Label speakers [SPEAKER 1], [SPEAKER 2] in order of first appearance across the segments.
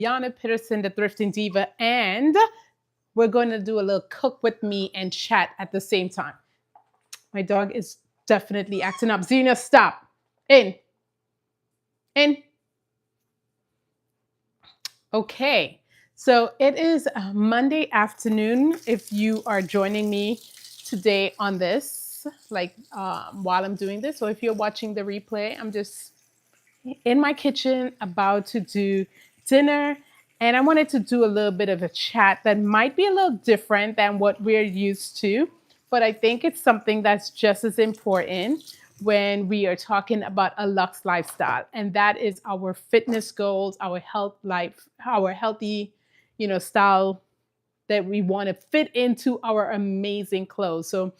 [SPEAKER 1] Yana Peterson, the Thrifting Diva, and we're going to do a little cook with me and chat at the same time. My dog is definitely acting up. Zena, stop. In. In. Okay. So it is Monday afternoon if you are joining me today on this, like while I'm doing this. So if you're watching the replay, I'm just in my kitchen about to do dinner. And I wanted to do a little bit of a chat that might be a little different than what we're used to, but I think it's something that's just as important when we are talking about a luxe lifestyle. And that is our fitness goals, our health life, our healthy, style that we want to fit into our amazing clothes. So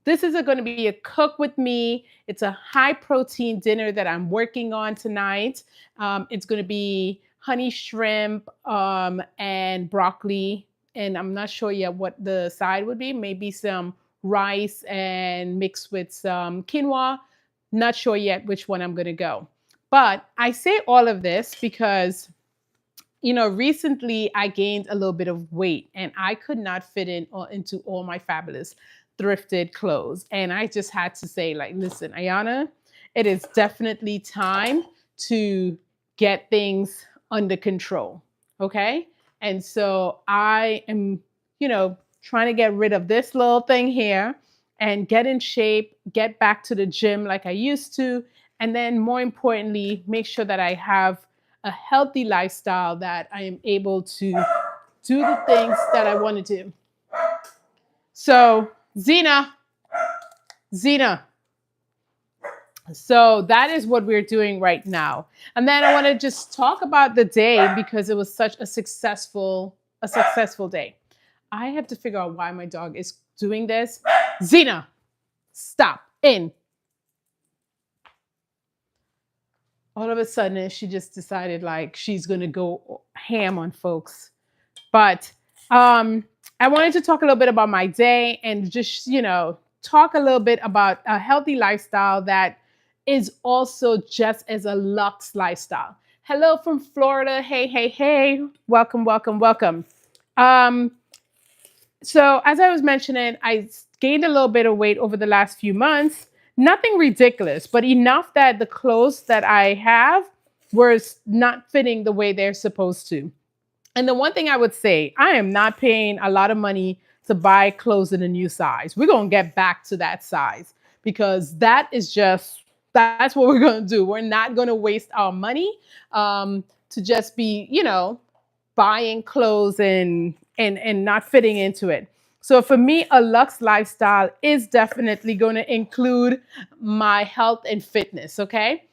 [SPEAKER 1] this is going to be a cook with me. It's a high protein dinner that I'm working on tonight. It's going to be honey shrimp and broccoli. And I'm not sure yet what the side would be. Maybe some rice and mixed with some quinoa. Not sure yet which one I'm going to go. But I say all of this because recently I gained a little bit of weight and I could not fit into all my fabulous thrifted clothes. And I just had to say, like, listen, Ayana, it is definitely time to get things under control. Okay. And so I am, trying to get rid of this little thing here and get in shape, get back to the gym like I used to. And then more importantly, make sure that I have a healthy lifestyle that I am able to do the things that I want to do. So, Zena. So that is what we're doing right now. And then I want to just talk about the day because it was such a successful day. I have to figure out why my dog is doing this. Zena, stop. In. All of a sudden, she just decided like she's going to go ham on folks. But I wanted to talk a little bit about my day and just, talk a little bit about a healthy lifestyle that is also just as a luxe lifestyle. Hello from Florida. Hey, hey, hey. Welcome, welcome, welcome. So as I was mentioning, I gained a little bit of weight over the last few months. Nothing ridiculous, but enough that the clothes that I have were not fitting the way they're supposed to. And the one thing I would say, I am not paying a lot of money to buy clothes in a new size. We're going to get back to that size because that's what we're going to do. We're not going to waste our money to just be, buying clothes and not fitting into it. So for me, a luxe lifestyle is definitely going to include my health and fitness. Okay.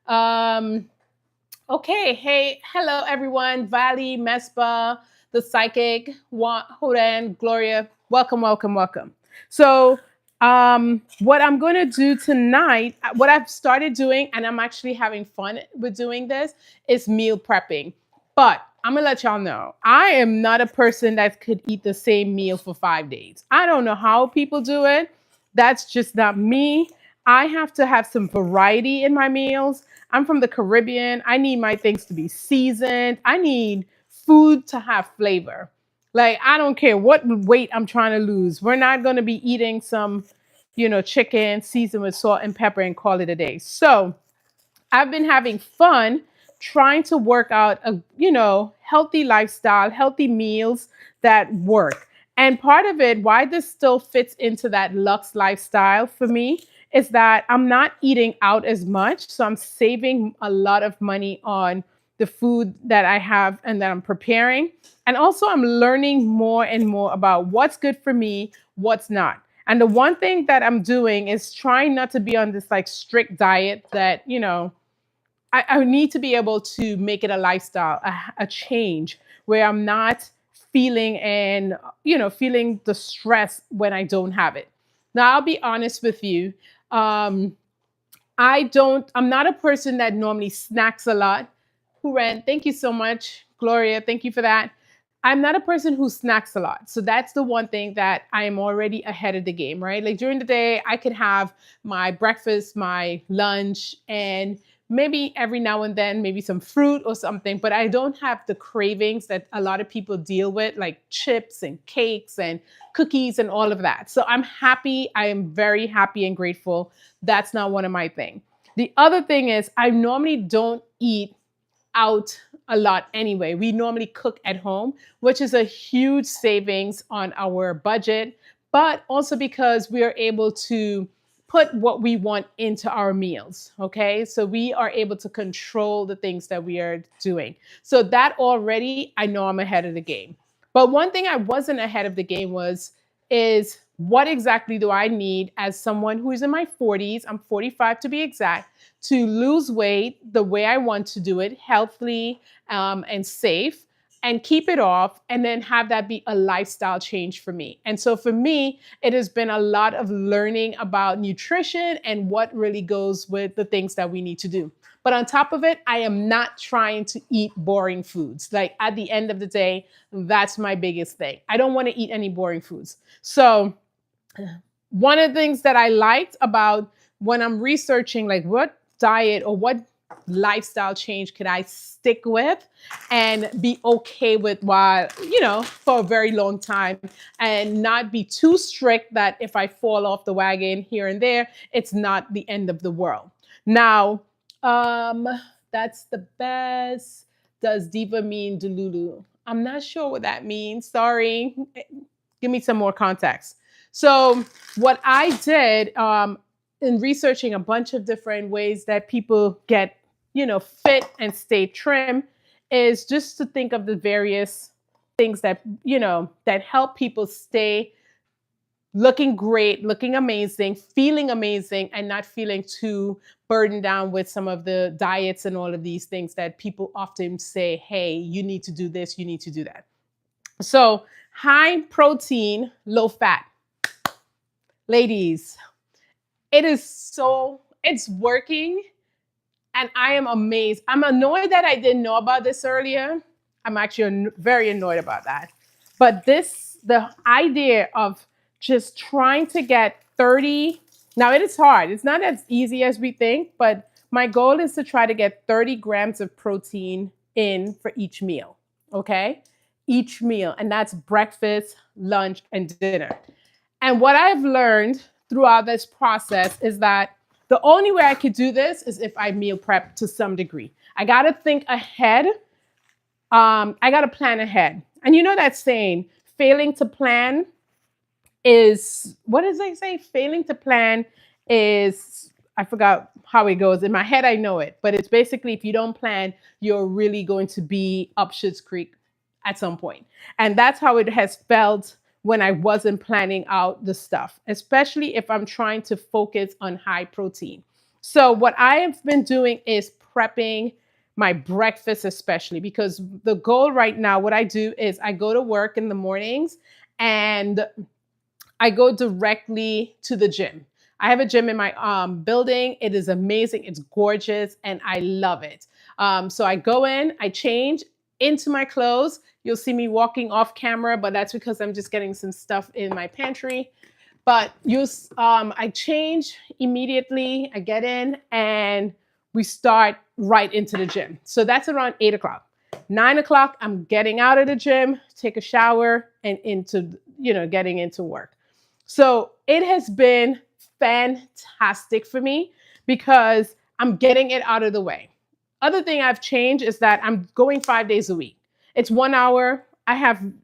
[SPEAKER 1] Okay, hey, hello everyone. Valley, Mespa, the psychic, Horan, Gloria, welcome, welcome, welcome. So, what I'm going to do tonight, what I've started doing, and I'm actually having fun with doing this, is meal prepping. But I'm gonna let y'all know, I am not a person that could eat the same meal for 5 days. I don't know how people do it. That's just not me. I have to have some variety in my meals. I'm from the Caribbean. I need my things to be seasoned. I need food to have flavor. Like, I don't care what weight I'm trying to lose. We're not going to be eating some, chicken seasoned with salt and pepper and call it a day. So I've been having fun trying to work out healthy lifestyle, healthy meals that work. And part of it, why this still fits into that luxe lifestyle for me, is that I'm not eating out as much. So I'm saving a lot of money on the food that I have and that I'm preparing. And also I'm learning more and more about what's good for me, what's not. And the one thing that I'm doing is trying not to be on this like strict diet that, I need to be able to make it a lifestyle, a change where I'm not feeling the stress when I don't have it. Now, I'll be honest with you. Um, I'm not a person that normally snacks a lot. Huren, thank you so much. Gloria, thank you for that. I'm not a person who snacks a lot. So that's the one thing that I am already ahead of the game, right? Like during the day, I could have my breakfast, my lunch, and maybe every now and then, maybe some fruit or something, but I don't have the cravings that a lot of people deal with, like chips and cakes and cookies and all of that. So I'm happy. I am very happy and grateful. That's not one of my things. The other thing is, I normally don't eat out a lot anyway. We normally cook at home, which is a huge savings on our budget, but also because we are able to put what we want into our meals. Okay. So we are able to control the things that we are doing. So that already, I know I'm ahead of the game. But one thing I wasn't ahead of the game is what exactly do I need as someone who is in my 40s? I'm 45 to be exact, to lose weight the way I want to do it, healthily and safe, and keep it off, and then have that be a lifestyle change for me. And so for me, it has been a lot of learning about nutrition and what really goes with the things that we need to do. But on top of it, I am not trying to eat boring foods. Like at the end of the day, that's my biggest thing. I don't want to eat any boring foods. So one of the things that I liked about when I'm researching, like what diet or what lifestyle change could I stick with and be okay with while, for a very long time, and not be too strict that if I fall off the wagon here and there, it's not the end of the world. Now, that's the best. Does diva mean Delulu? I'm not sure what that means. Sorry. Give me some more context. So what I did in researching a bunch of different ways that people get, fit and stay trim, is just to think of the various things that, that help people stay looking great, looking amazing, feeling amazing, and not feeling too burdened down with some of the diets and all of these things that people often say, hey, you need to do this, you need to do that. So high protein, low fat. Ladies, it's working. And I am amazed. I'm annoyed that I didn't know about this earlier. I'm actually very annoyed about that. But the idea of just trying to get 30, now it is hard. It's not as easy as we think, but my goal is to try to get 30 grams of protein in for each meal, okay? Each meal, and that's breakfast, lunch, and dinner. And what I've learned throughout this process is that the only way I could do this is if I meal prep to some degree. I got to think ahead. I got to plan ahead. And you know that saying, failing to plan is, what does they say? Failing to plan is, I forgot how it goes. In my head, I know it. But it's basically, if you don't plan, you're really going to be up Schitt's Creek at some point. And that's how it has felt when I wasn't planning out the stuff, especially if I'm trying to focus on high protein. So what I have been doing is prepping my breakfast, especially because the goal right now, what I do is I go to work in the mornings and I go directly to the gym. I have a gym in my building. It is amazing. It's gorgeous and I love it. So I go in, I change into my clothes. You'll see me walking off camera, but that's because I'm just getting some stuff in my pantry. But I change immediately. I get in and we start right into the gym. So that's around 8 o'clock. 9 o'clock, I'm getting out of the gym, take a shower, and getting into work. So it has been fantastic for me because I'm getting it out of the way. Other thing I've changed is that I'm going 5 days a week. It's 1 hour.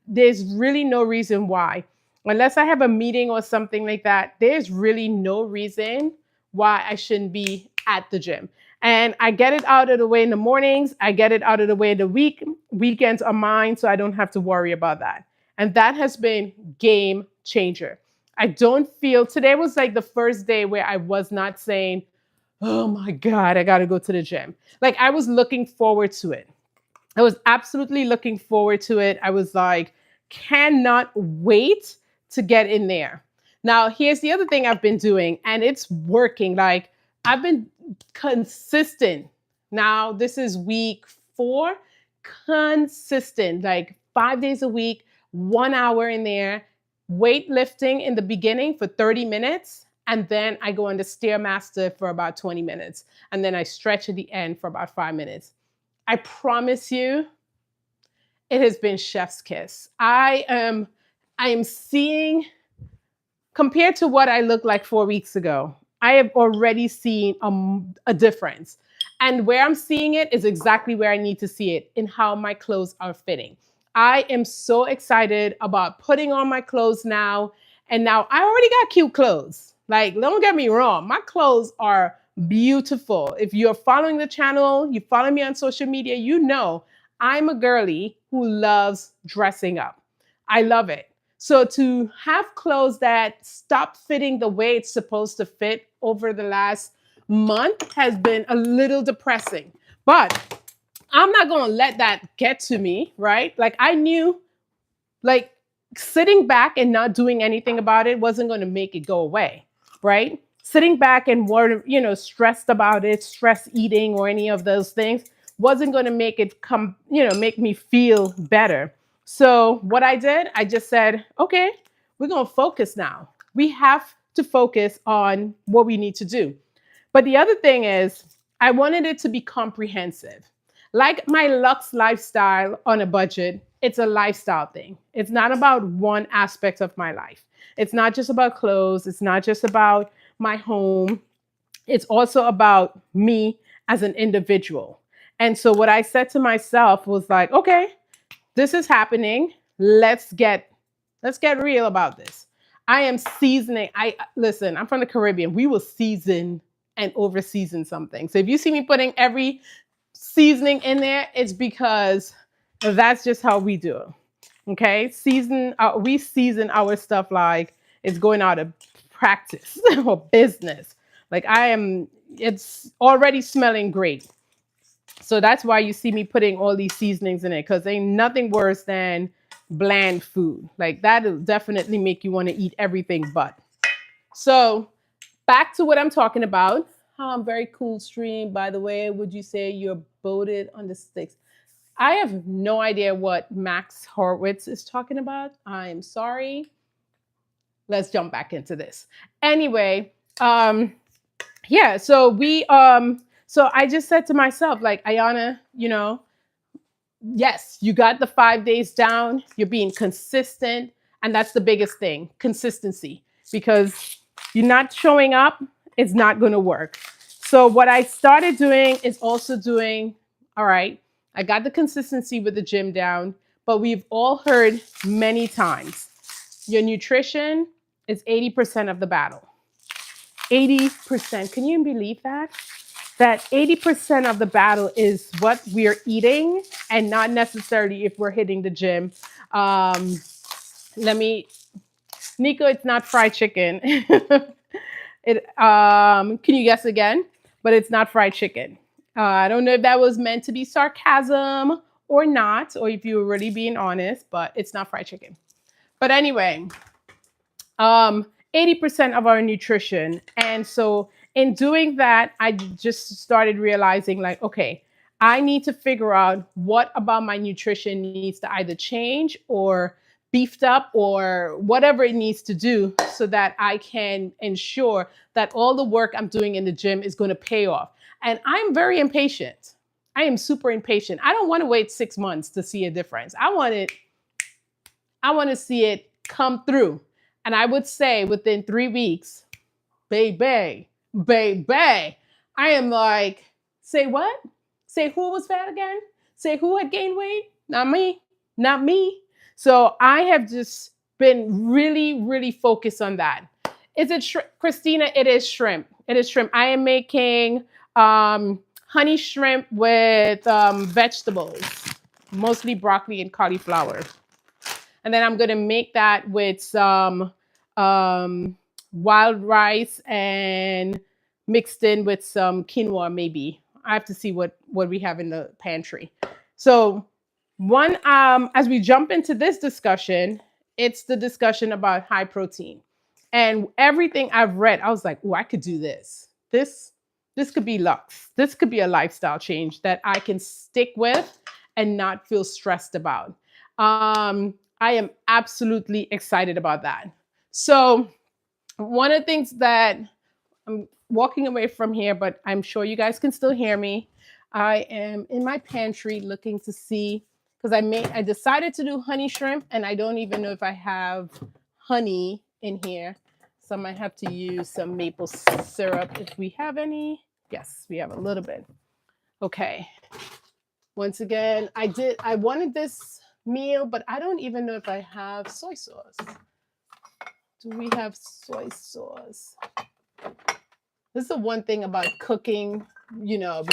[SPEAKER 1] There's really no reason why. Unless I have a meeting or something like that, there's really no reason why I shouldn't be at the gym. And I get it out of the way in the mornings. I get it out of the way in the week. Weekends are mine, so I don't have to worry about that. And that has been game changer. I don't feel, today was like the first day where I was not saying, oh my God, I got to go to the gym. Like I was looking forward to it. I was absolutely looking forward to it. I was like, cannot wait to get in there. Now, here's the other thing I've been doing, and it's working. Like I've been consistent. Now, this is week 4, consistent, like 5 days a week, 1 hour in there, weightlifting in the beginning for 30 minutes. And then I go on the Stairmaster for about 20 minutes. And then I stretch at the end for about 5 minutes. I promise you, it has been chef's kiss. I am seeing, compared to what I looked like 4 weeks ago, I have already seen a difference. And where I'm seeing it is exactly where I need to see it, in how my clothes are fitting. I am so excited about putting on my clothes now. And now I already got cute clothes. Like, don't get me wrong, my clothes are beautiful. If you're following the channel, you follow me on social media, you know I'm a girly who loves dressing up. I love it. So to have clothes that stop fitting the way it's supposed to fit over the last month has been a little depressing. But I'm not going to let that get to me, right? Like, I knew, like, sitting back and not doing anything about it wasn't going to make it go away, right? Sitting back and were, stressed about it, stress eating or any of those things wasn't going to make it come, make me feel better. So what I did, I just said, okay, we're going to focus now. We have to focus on what we need to do. But the other thing is, I wanted it to be comprehensive. Like my Luxe lifestyle on a budget, it's a lifestyle thing. It's not about one aspect of my life. It's not just about clothes. It's not just about my home. It's also about me as an individual. And so what I said to myself was like, okay, this is happening. Let's get real about this. I am seasoning. Listen, I'm from the Caribbean. We will season and over season something. So if you see me putting every seasoning in there, it's because that's just how we do it. Okay, we season our stuff like it's going out of practice or business. Like it's already smelling great. So that's why you see me putting all these seasonings in it, because ain't nothing worse than bland food. Like, that'll definitely make you want to eat everything but. So back to what I'm talking about. Very cool stream, by the way. Would you say you're boated on the sticks? I have no idea what Max Horowitz is talking about. I'm sorry. Let's jump back into this. Anyway, yeah, so I just said to myself, like, Ayana, yes, you got the 5 days down. You're being consistent. And that's the biggest thing, consistency. Because you're not showing up, it's not going to work. So what I started doing is also doing, all right, I got the consistency with the gym down, but we've all heard many times, your nutrition is 80% of the battle. 80%. Can you believe that? That 80% of the battle is what we're eating and not necessarily if we're hitting the gym. Nico, it's not fried chicken. Can you guess again? But it's not fried chicken. I don't know if that was meant to be sarcasm or not, or if you were really being honest, but it's not fried chicken. But anyway, 80% of our nutrition. And so in doing that, I just started realizing, like, okay, I need to figure out what about my nutrition needs to either change or beefed up or whatever it needs to do so that I can ensure that all the work I'm doing in the gym is going to pay off. And I'm very impatient. I am super impatient. I don't want to wait 6 months to see a difference. I want to see it come through. And I would say within 3 weeks, baby, I am like, say what? Say who was fat again? Say who had gained weight? Not me. Not me. So I have just been really, really focused on that. Is it Christina? It is shrimp. It is shrimp. I am making honey shrimp with vegetables, mostly broccoli and cauliflower. And then I'm going to make that with some wild rice and mixed in with some quinoa, maybe. I have to see what we have in the pantry. So as we jump into this discussion, it's the discussion about high protein. And everything I've read, I was like, oh, I could do this. This could be Luxe. This could be a lifestyle change that I can stick with and not feel stressed about. I am absolutely excited about that. So One of the things that I'm walking away from here, but I'm sure you guys can still hear me. I am in my pantry looking to see because I decided to do honey shrimp and I don't even know if I have honey in here. So I might have to use some maple syrup if we have any. Yes, we have a little bit. Okay. Once again, I wanted this meal, but I don't even know if I have soy sauce. Do we have soy sauce? This is the one thing about cooking, you know,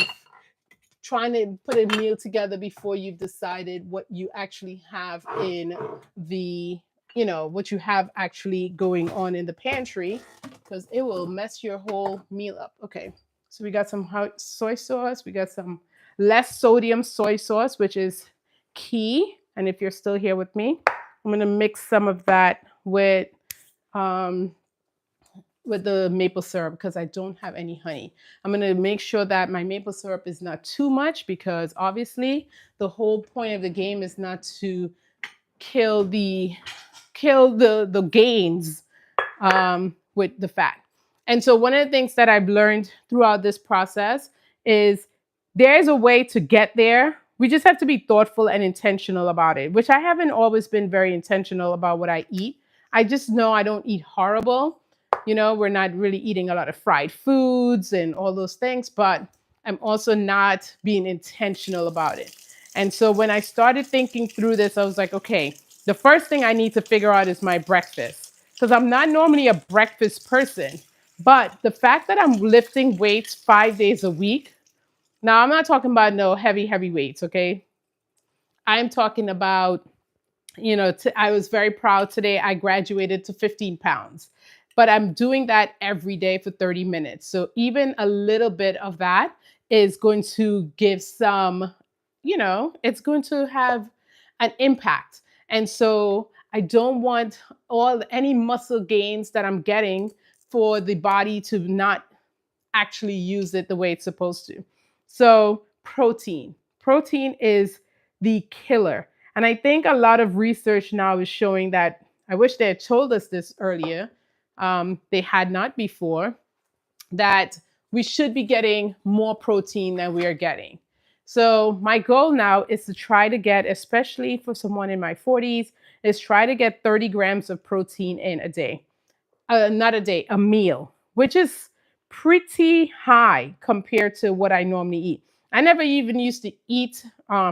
[SPEAKER 1] trying to put a meal together before you've decided what you actually have in the, what you have actually going on in the pantry, because it will mess your whole meal up. Okay, so we got some soy sauce, we got some less sodium soy sauce, which is key. And if you're still here with me, I'm going to mix some of that um, with the maple syrup because I don't have any honey. I'm going to make sure that my maple syrup is not too much because obviously the whole point of the game is not to kill the gains with the fat. And so one of the things that I've learned throughout this process is there's a way to get there. We just have to be thoughtful and intentional about it, which I haven't always been very intentional about what I eat. I just know I don't eat horrible. We're not really eating a lot of fried foods and all those things, but I'm also not being intentional about it. And so when I started thinking through this, I was like, okay, the first thing I need to figure out is my breakfast because I'm not normally a breakfast person. But the fact that I'm lifting weights 5 days a week, now I'm not talking about no heavy weights, okay? I'm talking about, I was very proud today. I graduated to 15 pounds, but I'm doing that every day for 30 minutes. So even a little bit of that is going to give some, it's going to have an impact. And so I don't want any muscle gains that I'm getting for the body to not actually use it the way it's supposed to. So protein is the killer. And I think a lot of research now is showing that I wish they had told us this earlier. They had not before, that we should be getting more protein than we are getting. So my goal now is to try to get, especially for someone in my 40s, is try to get 30 grams of protein in a day. Not a day, a meal, which is pretty high compared to what I normally eat. I never even used to eat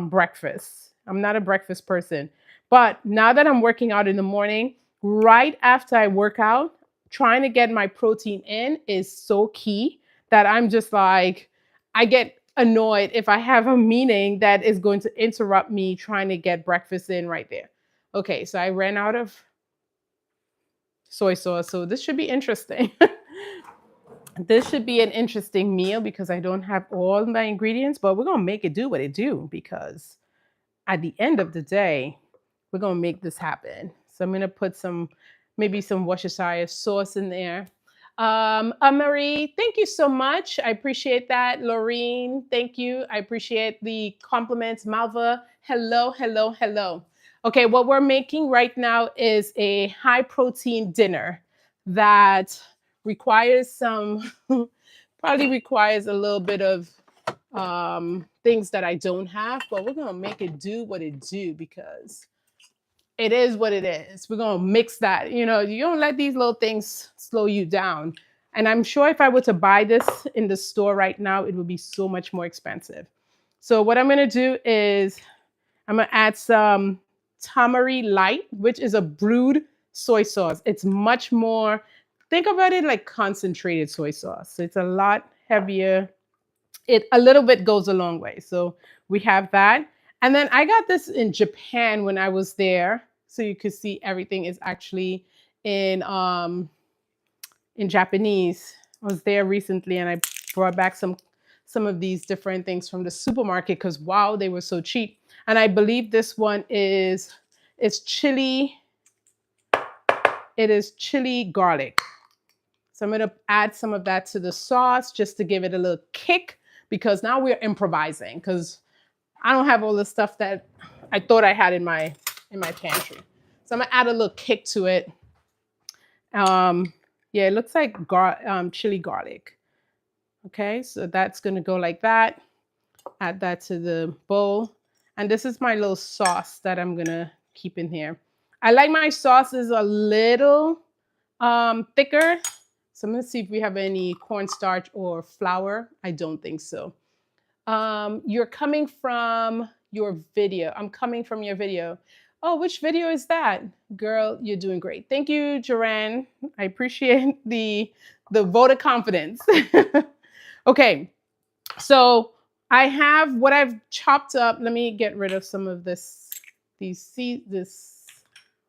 [SPEAKER 1] breakfast. I'm not a breakfast person. But now that I'm working out in the morning, right after I work out, trying to get my protein in is so key that I'm just like, I get annoyed if I have a meeting that is going to interrupt me trying to get breakfast in right there. Okay, so I ran out of soy sauce. So this should be interesting. This should be an interesting meal because I don't have all my ingredients, but we're going to make it do what it do because at the end of the day, we're going to make this happen. So I'm going to put maybe some Worcestershire sauce in there. Marie, thank you so much. I appreciate that. Laureen, thank you. I appreciate the compliments. Malva, hello. Okay, what we're making right now is a high protein dinner that requires probably requires a little bit of things that I don't have, but we're gonna make it do what it do because it is what it is. We're gonna mix that. You don't let these little things slow you down. And I'm sure if I were to buy this in the store right now, it would be so much more expensive. So what I'm gonna do is I'm gonna add some Tamari Light, which is a brewed soy sauce. It's much more, think about it like concentrated soy sauce. So it's a lot heavier. A little bit goes a long way. So we have that. And then I got this in Japan when I was there. So you could see everything is actually in Japanese. I was there recently and I brought back some of these different things from the supermarket because wow, they were so cheap. And I believe this one is chili. It is chili garlic. So I'm going to add some of that to the sauce just to give it a little kick because now we're improvising because I don't have all the stuff that I thought I had in my pantry. So I'm going to add a little kick to it. Yeah, it looks like chili garlic. Okay, so that's going to go like that. Add that to the bowl. And this is my little sauce that I'm going to keep in here. I like my sauces a little thicker. So I'm going to see if we have any cornstarch or flour. I don't think so. You're coming from your video. I'm coming from your video. Oh, which video is that? Girl, you're doing great. Thank you, Joanne. I appreciate the vote of confidence. Okay, so I have what I've chopped up. Let me get rid of some of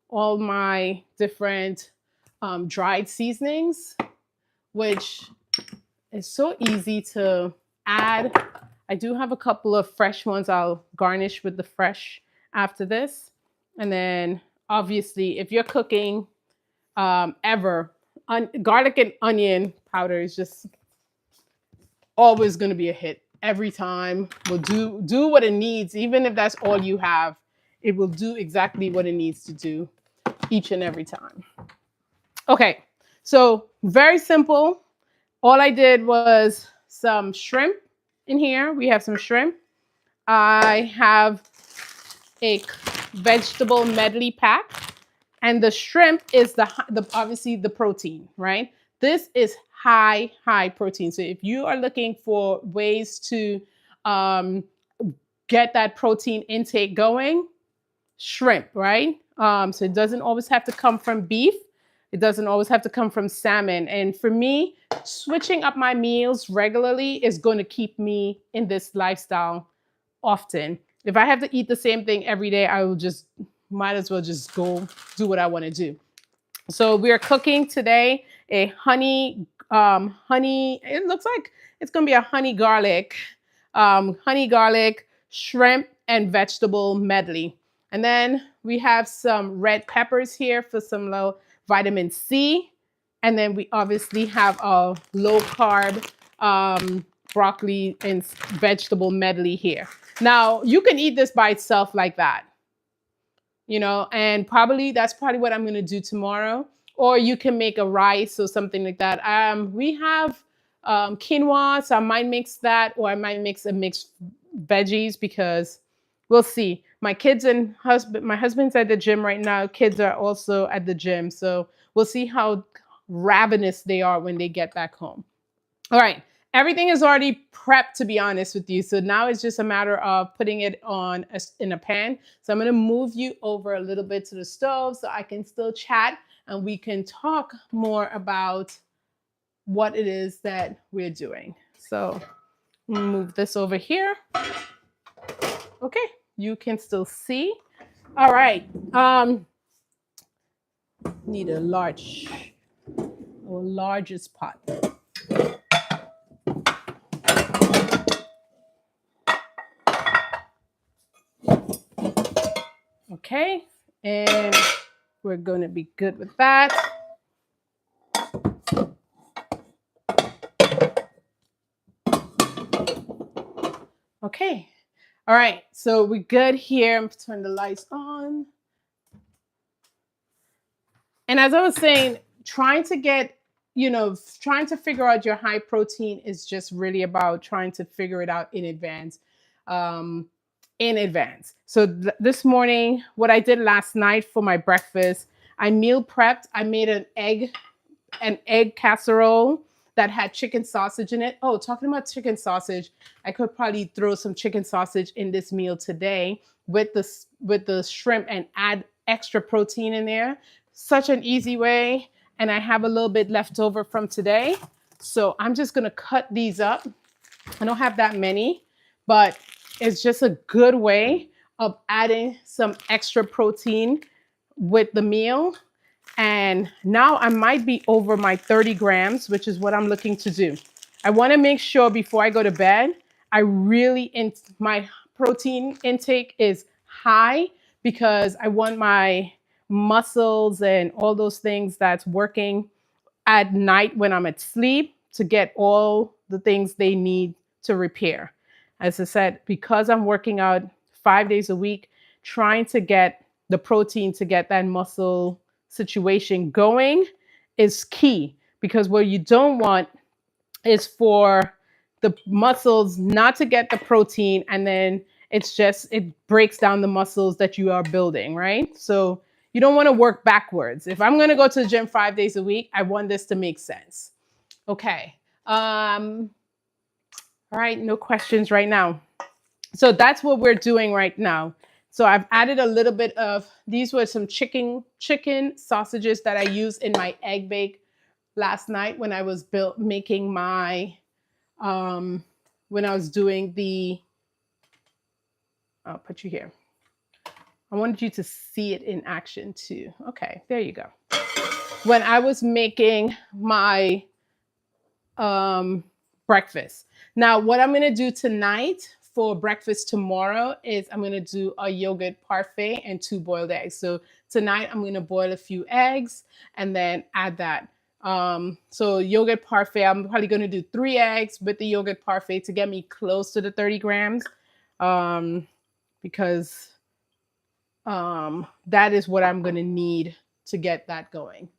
[SPEAKER 1] all my different dried seasonings, which is so easy to add. I do have a couple of fresh ones. I'll garnish with the fresh after this. And then obviously, if you're cooking garlic and onion powder is just always going to be a hit every time. Will do what it needs, even if that's all you have. It will do exactly what it needs to do each and every time. Okay, so very simple. All I did was some shrimp in here. We have some shrimp. I have a vegetable medley pack, and the shrimp is the obviously the protein, right? This is high protein. So if you are looking for ways to get that protein intake going, shrimp, right? So it doesn't always have to come from beef. It doesn't always have to come from salmon. And for me, switching up my meals regularly is going to keep me in this lifestyle often. If I have to eat the same thing every day, I will just might as well just go do what I want to do. So we are cooking today a honey. It looks like it's going to be a honey garlic shrimp and vegetable medley. And then we have some red peppers here for some low vitamin C. And then we obviously have a low carb broccoli and vegetable medley here. Now, you can eat this by itself like that, and that's probably what I'm going to do tomorrow. Or you can make a rice or something like that. We have quinoa, so I might mix that, or I might mix a mixed veggies because we'll see. My husband's at the gym right now. Kids are also at the gym. So we'll see how ravenous they are when they get back home. All right. Everything is already prepped, to be honest with you. So now it's just a matter of putting it in a pan. So I'm going to move you over a little bit to the stove so I can still chat and we can talk more about what it is that we're doing. So move this over here. Okay, you can still see. All right. Need a largest pot. Okay, and we're going to be good with that. Okay, all right, so we're good here. I'm turn the lights on. And as I was saying, trying to figure out your high protein is just really about trying to figure it out in advance. So this morning, what I did last night for my breakfast, I meal prepped. I made an egg casserole that had chicken sausage in it. Oh, talking about chicken sausage, I could probably throw some chicken sausage in this meal today with the shrimp and add extra protein in there. Such an easy way. And I have a little bit left over from today. So I'm just going to cut these up. I don't have that many, but it's just a good way of adding some extra protein with the meal. And now I might be over my 30 grams, which is what I'm looking to do. I want to make sure before I go to bed, my protein intake is high because I want my muscles and all those things that's working at night when I'm asleep to get all the things they need to repair. As I said, because I'm working out 5 days a week, trying to get the protein to get that muscle situation going is key because what you don't want is for the muscles not to get the protein, and then it breaks down the muscles that you are building, right? So you don't want to work backwards. If I'm going to go to the gym 5 days a week, I want this to make sense. Okay. All right, no questions right now. So that's what we're doing right now. So I've added a little bit of, these were some chicken sausages that I used in my egg bake last night when I was making my, when I was doing the, I'll put you here. I wanted you to see it in action too. Okay, there you go. When I was making my breakfast. Now, what I'm going to do tonight for breakfast tomorrow is I'm going to do a yogurt parfait and 2 boiled eggs. So tonight I'm going to boil a few eggs and then add that. So yogurt parfait, I'm probably going to do 3 eggs with the yogurt parfait to get me close to the 30 grams because that is what I'm going to need to get that going.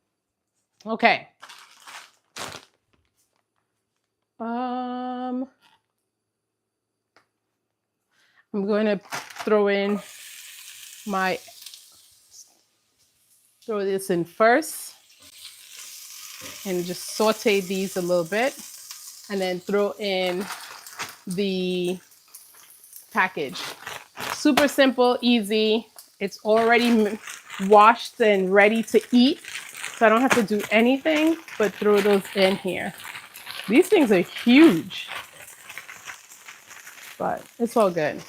[SPEAKER 1] Okay. I'm going to throw this in first and just saute these a little bit and then throw in the package. Super simple, easy. It's already washed and ready to eat. So I don't have to do anything but throw those in here. These things are huge, but it's all good.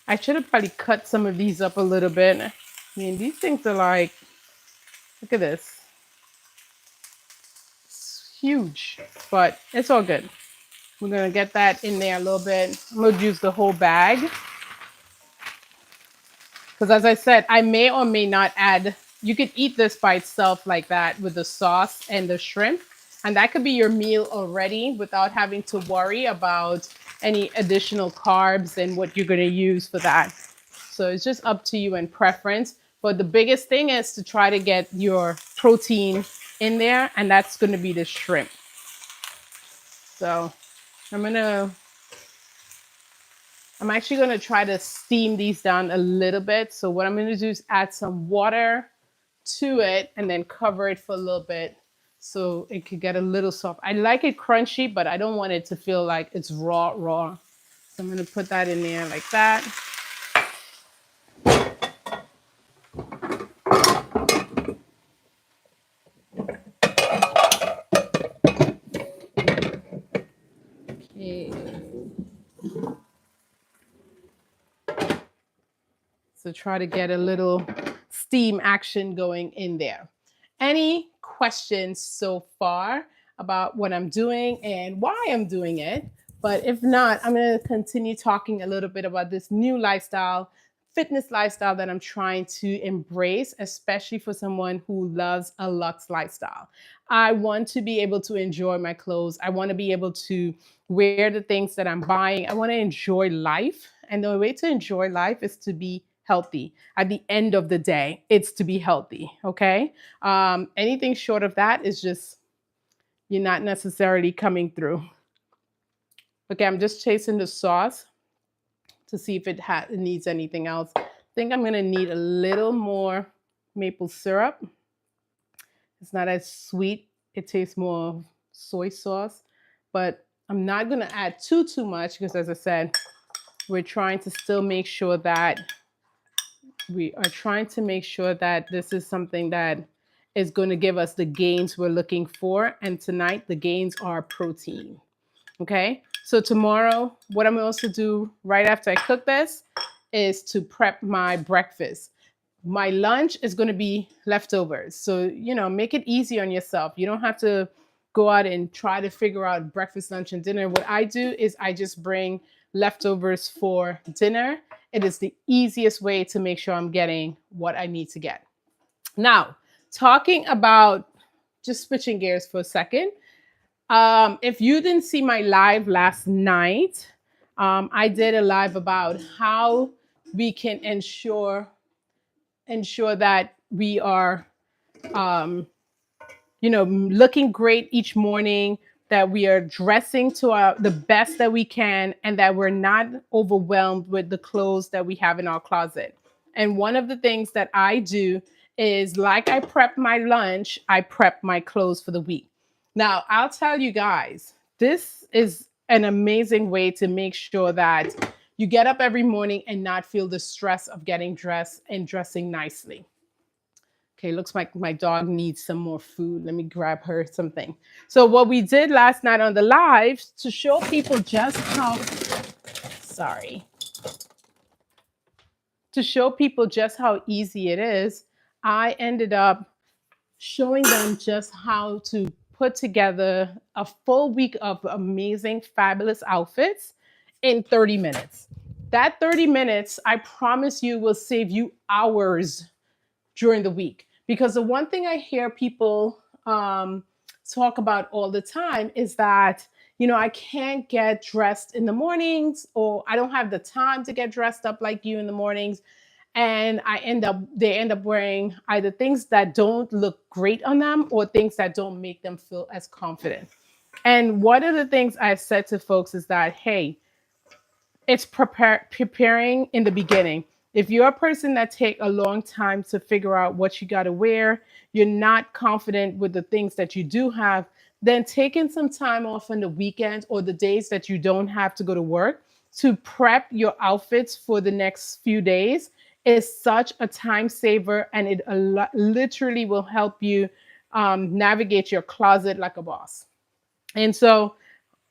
[SPEAKER 1] I should have probably cut some of these up a little bit. I mean, these things are like, look at this. It's huge, but it's all good. We're going to get that in there a little bit. I'm going to use the whole bag. Because as I said, I may or may not add, you could eat this by itself like that with the sauce and the shrimp. And that could be your meal already without having to worry about any additional carbs and what you're going to use for that. So it's just up to you and preference. But the biggest thing is to try to get your protein in there, and that's going to be the shrimp. So I'm actually going to try to steam these down a little bit. So what I'm going to do is add some water to it and then cover it for a little bit so it could get a little soft. I like it crunchy, but I don't want it to feel like it's raw. So I'm going to put that in there like that. Okay. So try to get a little steam action going in there. Any questions so far about what I'm doing and why I'm doing it? But if not, I'm going to continue talking a little bit about this new lifestyle, fitness lifestyle that I'm trying to embrace, especially for someone who loves a luxe lifestyle. I want to be able to enjoy my clothes. I want to be able to wear the things that I'm buying. I want to enjoy life. And the way to enjoy life is to be healthy. At the end of the day, it's to be healthy. Okay. Anything short of that is just, you're not necessarily coming through. Okay. I'm just chasing the sauce to see if it needs anything else. I think I'm going to need a little more maple syrup. It's not as sweet. It tastes more of soy sauce, but I'm not going to add too much because, as I said, we're trying to still make sure that this is something that is going to give us the gains we're looking for. And tonight, the gains are protein. Okay. So tomorrow, what I'm going to do right after I cook this is to prep my breakfast. My lunch is going to be leftovers. So, make it easy on yourself. You don't have to go out and try to figure out breakfast, lunch, and dinner. What I do is I just bring leftovers for dinner. It is the easiest way to make sure I'm getting what I need to get. Now, talking about, just switching gears for a second. If you didn't see my live last night, I did a live about how we can ensure that we are um, looking great each morning, that we are dressing to the best that we can, and that we're not overwhelmed with the clothes that we have in our closet. And one of the things that I do is, like I prep my lunch, I prep my clothes for the week. Now, I'll tell you guys, this is an amazing way to make sure that you get up every morning and not feel the stress of getting dressed and dressing nicely. Okay, looks like my dog needs some more food. Let me grab her something. So what we did last night on the live, to show people just how, sorry, to show people just how easy it is, I ended up showing them just how to put together a full week of amazing, fabulous outfits in 30 minutes. That 30 minutes, I promise you, will save you hours during the week. Because the one thing I hear people talk about all the time is that, I can't get dressed in the mornings, or I don't have the time to get dressed up like you in the mornings. And they end up wearing either things that don't look great on them, or things that don't make them feel as confident. And one of the things I've said to folks is that, hey, it's preparing in the beginning. If you're a person that take a long time to figure out what you got to wear, you're not confident with the things that you do have, then taking some time off on the weekends or the days that you don't have to go to work to prep your outfits for the next few days is such a time saver, and it literally will help you navigate your closet like a boss. And so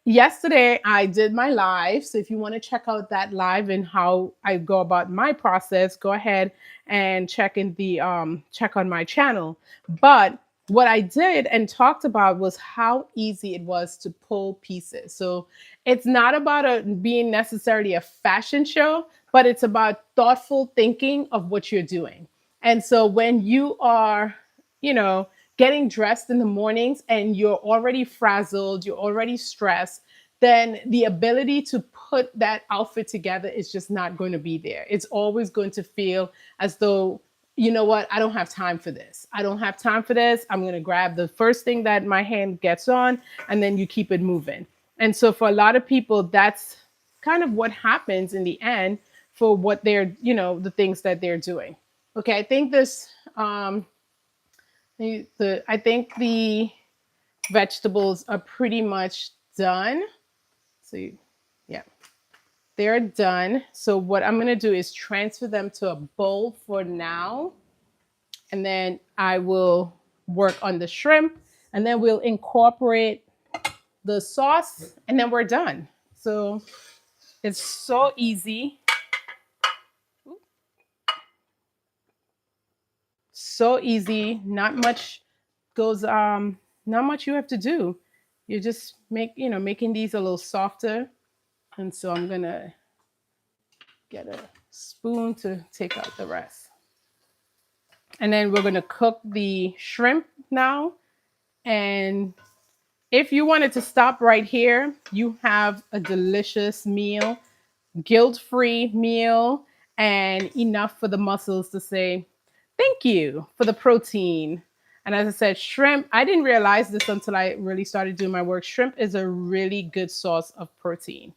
[SPEAKER 1] yesterday I did my live. So if you want to check out that live and how I go about my process, go ahead and check on my channel. But what I did and talked about was how easy it was to pull pieces. So it's not about being necessarily a fashion show, but it's about thoughtful thinking of what you're doing. And so when you are, you know, getting dressed in the mornings and you're already frazzled, you're already stressed, then the ability to put that outfit together is just not going to be there. It's always going to feel as though, you know what, I don't have time for this. I don't have time for this. I'm going to grab the first thing that my hand gets on, and then you keep it moving. And so for a lot of people, that's kind of what happens in the end for what they're, the things that they're doing. Okay, I think I think the vegetables are pretty much done. So yeah, they're done. So what I'm gonna do is transfer them to a bowl for now, and then I will work on the shrimp, and then we'll incorporate the sauce, and then we're done. So it's so easy. So easy. Not much you have to do. You just making these a little softer. And so I'm gonna get a spoon to take out the rest. And then we're gonna cook the shrimp now. And if you wanted to stop right here, you have a delicious meal, guilt-free meal, and enough for the muscles to say, thank you for the protein. And as I said, shrimp, I didn't realize this until I really started doing my work. Shrimp is a really good source of protein,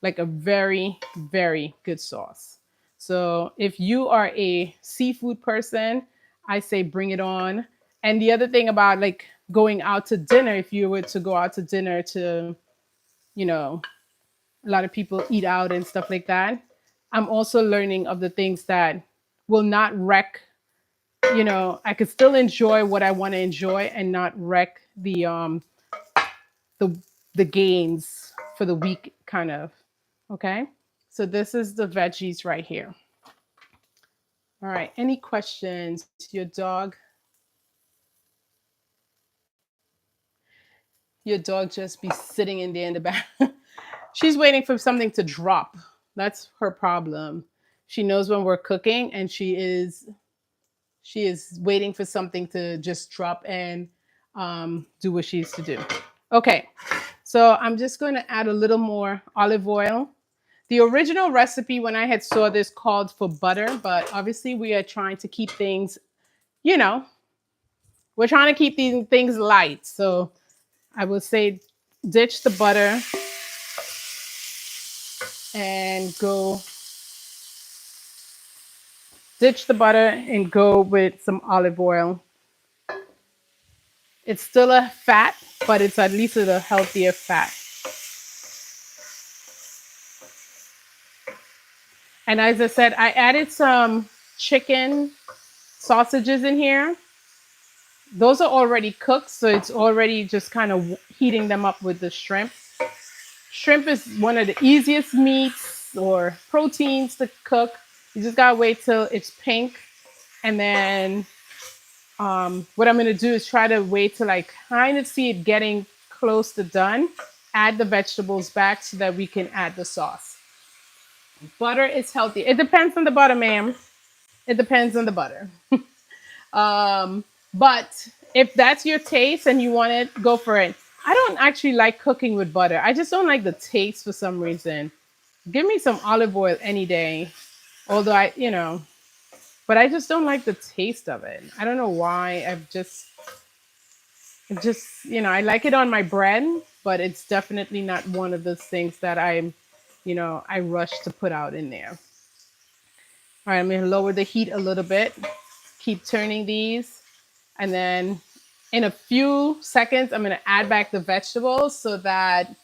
[SPEAKER 1] like a very, very good sauce. So if you are a seafood person, I say bring it on. And the other thing about like going out to dinner, if you were to go out to dinner to, you know, a lot of people eat out and stuff like that. I'm also learning of the things that will not wreck, I could still enjoy what I want to enjoy and not wreck the the gains for the week kind of. Okay? So this is the veggies right here. All right. Any questions? Your dog just be sitting in there in the back. She's waiting for something to drop. That's her problem. She knows when we're cooking, and she is waiting for something to just drop and do what she needs to do. Okay, so I'm just going to add a little more olive oil. The original recipe when I had saw this called for butter, but obviously we are trying to keep things, you know, we're trying to keep these things light. So I would say ditch the butter and go ditch the butter and go with some olive oil. It's still a fat, but it's at least a healthier fat. And as I said, I added some chicken sausages in here. Those are already cooked, so it's already just kind of heating them up with the shrimp. Shrimp is one of the easiest meats or proteins to cook. You just gotta wait till it's pink, and then what I'm gonna do is try to wait till I kind of see it getting close to done. Add the vegetables back so that we can add the sauce. Butter is healthy. It depends on the butter, ma'am. It depends on the butter. But if that's your taste and you want it, go for it. I don't actually like cooking with butter. I just don't like the taste for some reason. Give me some olive oil any day. Although but I just don't like the taste of it. I don't know why. I like it on my bread, but it's definitely not one of those things that I rush to put out in there. All right, I'm going to lower the heat a little bit. Keep turning these. And then in a few seconds, I'm going to add back the vegetables so that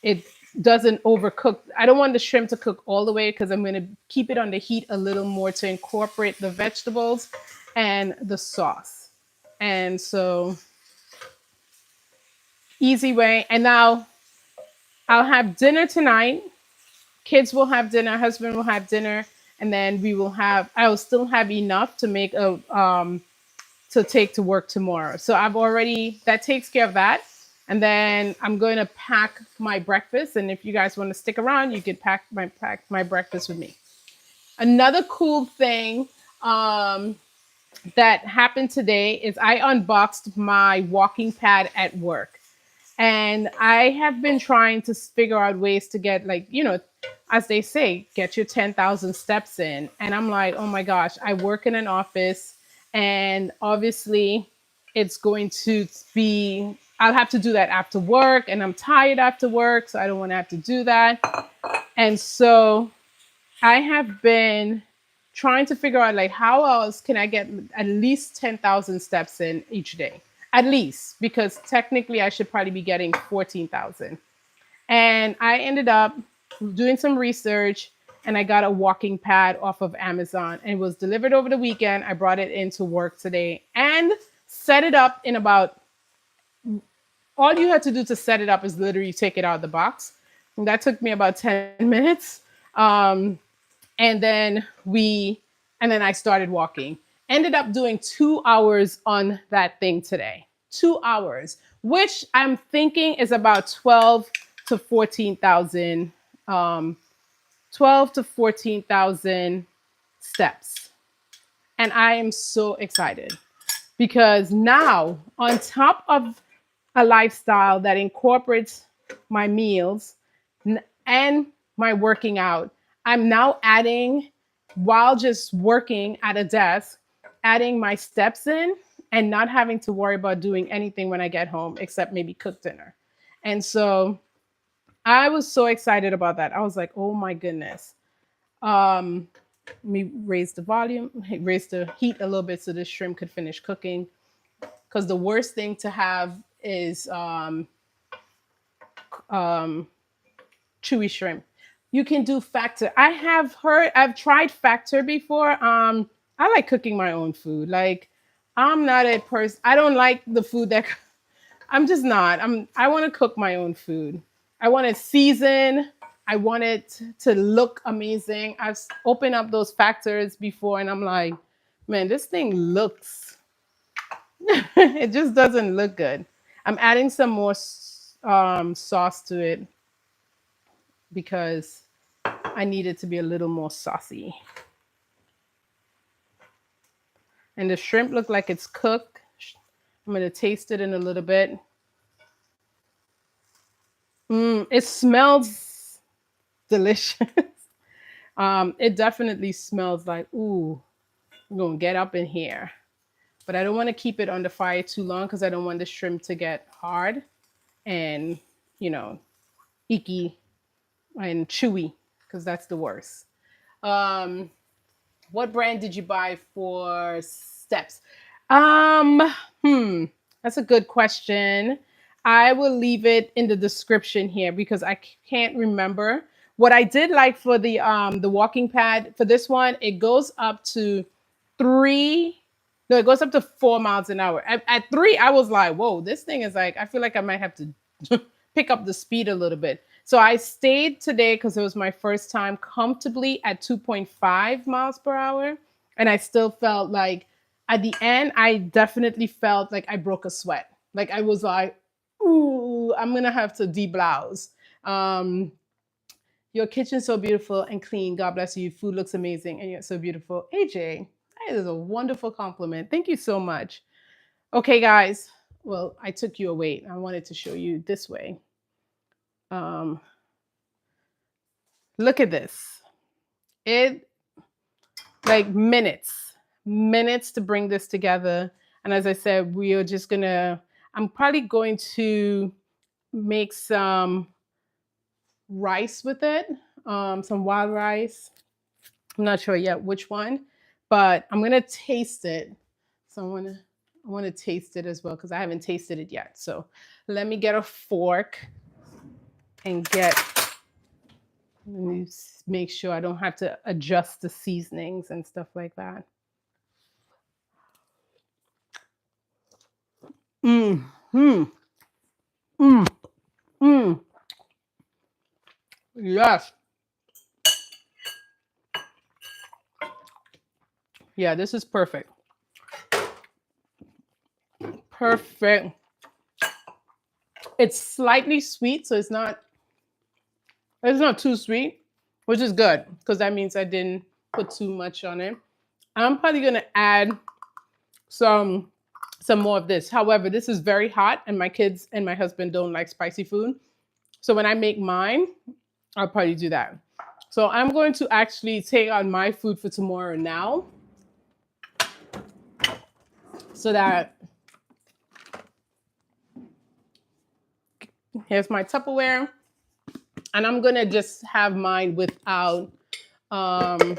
[SPEAKER 1] it doesn't overcook. I don't want the shrimp to cook all the way because I'm going to keep it on the heat a little more to incorporate the vegetables and the sauce. And so, easy way. And now I'll have dinner tonight. Kids will have dinner, husband will have dinner, and then I will still have enough to make to take to work tomorrow. So that takes care of that. And then I'm going to pack my breakfast. And if you guys want to stick around, you can pack my breakfast with me. Another cool thing that happened today is I unboxed my walking pad at work. And I have been trying to figure out ways to get, as they say, get your 10,000 steps in. And I'm like, oh my gosh, I work in an office and obviously it's going to I'll have to do that after work and I'm tired after work. So I don't want to have to do that. And so I have been trying to figure out how else can I get at least 10,000 steps in each day. At least, because technically I should probably be getting 14,000. And I ended up doing some research and I got a walking pad off of Amazon and it was delivered over the weekend. I brought it into work today and set it up in all you had to do to set it up is literally take it out of the box. And that took me about 10 minutes. And then I started walking. Ended up doing 2 hours on that thing today. 2 hours, which I'm thinking is about 12 to 14,000 steps. And I am so excited because now, on top of a lifestyle that incorporates my meals and my working out, I'm now adding, while just working at a desk, adding my steps in and not having to worry about doing anything when I get home except maybe cook dinner. And so I was so excited about that. I was like, oh my goodness. Let me raise the volume, raise the heat a little bit so the shrimp could finish cooking. Because the worst thing to have is chewy shrimp. You can do factor. I've tried factor before. I like cooking my own food. I'm not a person, I don't like the food that, I'm just not. I want to cook my own food. I want it seasoned. I want it to look amazing. I've opened up those factors before and I'm like, man, this thing looks, it just doesn't look good. I'm adding some more sauce to it because I need it to be a little more saucy. And the shrimp look like it's cooked. I'm going to taste it in a little bit. It smells delicious. It definitely smells like, ooh, I'm going to get up in here. but I don't want to keep it on the fire too long because I don't want the shrimp to get hard and, you know, icky and chewy because that's the worst. Um, what brand did you buy for steps? Um, hmm, that's a good question. I will leave it in the description here because I can't remember. What I did like for the walking pad for this one, it goes up to three. No, it goes up to 4 miles an hour. At three, I was like, "Whoa, this thing is like." I feel like I might have to pick up the speed a little bit. So I stayed today because it was my first time comfortably at 2.5 miles per hour. And I still felt like at the end, I definitely felt like I broke a sweat. Like I was like, ooh, I'm going to have to deblouse. Um, your kitchen's so beautiful and clean. God bless you. Food looks amazing and you're so beautiful. AJ, that is a wonderful compliment. Thank you so much. Okay, guys. Well, I took you away. I wanted to show you this way. Um, Look at this. It like minutes to bring this together. And as I said, we are just gonna, I'm probably going to make some rice with it, some wild rice. I'm not sure yet which one, but I'm gonna taste it. So I wanna taste it as well because I haven't tasted it yet. So let me get a fork and let me make sure I don't have to adjust the seasonings and stuff like that. Mm, mm, mm, mm. Yes. Yeah, this is perfect. Perfect. It's slightly sweet, so it's not too sweet, which is good because that means I didn't put too much on it. I'm probably gonna add some some more of this. However, this is very hot, and my kids and my husband don't like spicy food. So when I make mine, I'll probably do that. So I'm going to actually take out my food for tomorrow now, so that here's my Tupperware, and I'm gonna just have mine without. Um,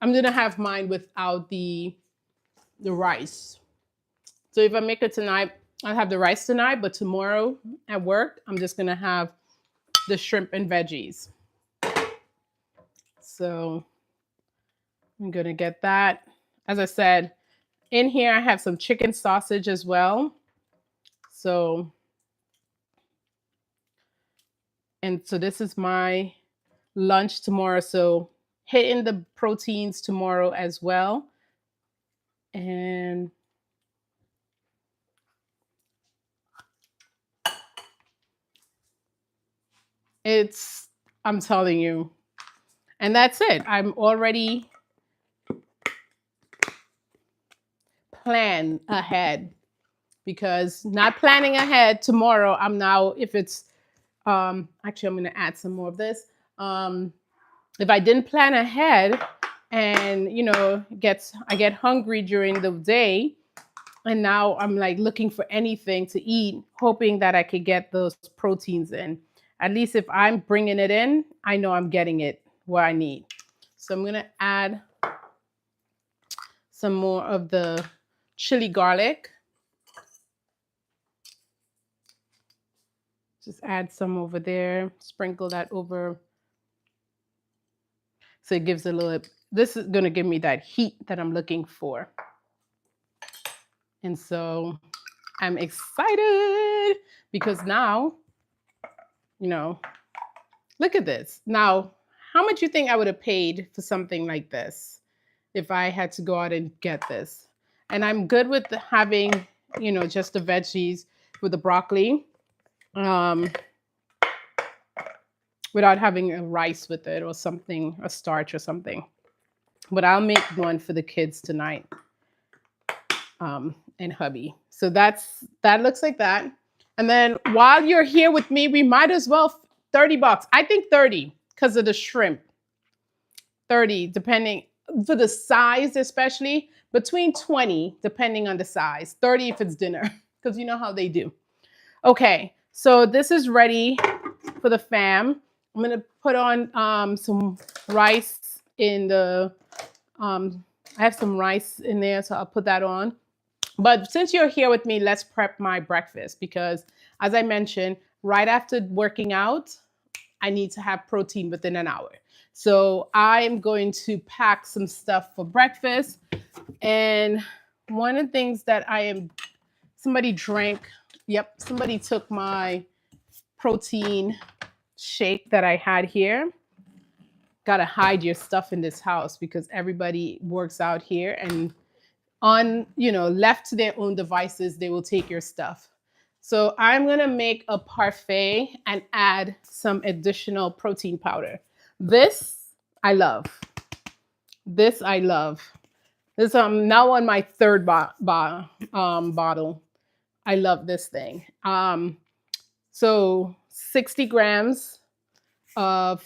[SPEAKER 1] I'm gonna have mine without the rice. So if I make it tonight, I'll have the rice tonight, but tomorrow at work, I'm just gonna have the shrimp and veggies. So I'm gonna get that. As I said, in here I have some chicken sausage as well. So, and so this is my lunch tomorrow. So hitting the proteins tomorrow as well. And it's, I'm telling you, and that's it. I'm already planned ahead because not planning ahead tomorrow, I'm now, if it's, actually, I'm going to add some more of this. If I didn't plan ahead and, I get hungry during the day, and now I'm like looking for anything to eat, hoping that I could get those proteins in. At least if I'm bringing it in, I know I'm getting it where I need. So I'm going to add some more of the chili garlic. Just add some over there, sprinkle that over. So it gives a little, this is going to give me that heat that I'm looking for. And so I'm excited because now, look at this. Now, how much you think I would have paid for something like this if I had to go out and get this? And I'm good with having, just the veggies with the broccoli. Without having a rice with it or something, a starch or something. But I'll make one for the kids tonight, and hubby. So that looks like that. And then while you're here with me, we might as well, $30. I think 30 because of the shrimp. 30, depending. for the size, especially between 20, depending on the size, 30 if it's dinner, because you know how they do. Okay, so this is ready for the fam. I'm gonna put on some rice in the, I have some rice in there, so I'll put that on. But since you're here with me, let's prep my breakfast because, as I mentioned, right after working out, I need to have protein within an hour. So I'm going to pack some stuff for breakfast. And one of the things that somebody drank, yep, somebody took my protein shake that I had here. Got to hide your stuff in this house because everybody works out here and left to their own devices, they will take your stuff. So I'm going to make a parfait and add some additional protein powder. This I love. This I love. This I'm now on my third bottle. I love this thing. So 60 grams of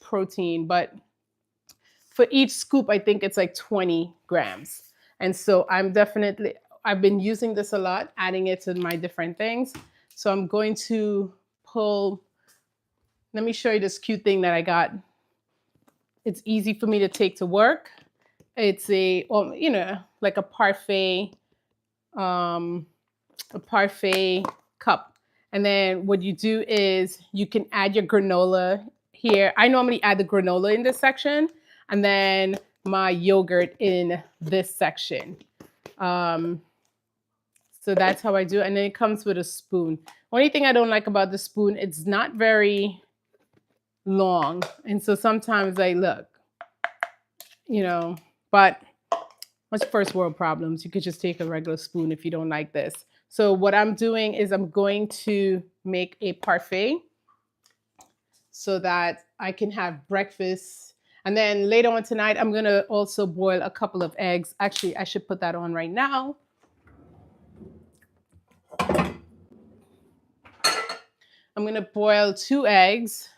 [SPEAKER 1] protein, but for each scoop, I think it's like 20 grams. And so I've been using this a lot, adding it to my different things. So I'm going to let me show you this cute thing that I got. It's easy for me to take to work. It's like a parfait cup. And then what you do is you can add your granola here. I normally add the granola in this section and then my yogurt in this section. So that's how I do it. And then it comes with a spoon. Only thing I don't like about the spoon, it's not very long. And so sometimes I look, but that's first world problems. You could just take a regular spoon if you don't like this. So what I'm doing is I'm going to make a parfait so that I can have breakfast. And then later on tonight, I'm going to also boil a couple of eggs. Actually, I should put that on right now. I'm going to boil 2 eggs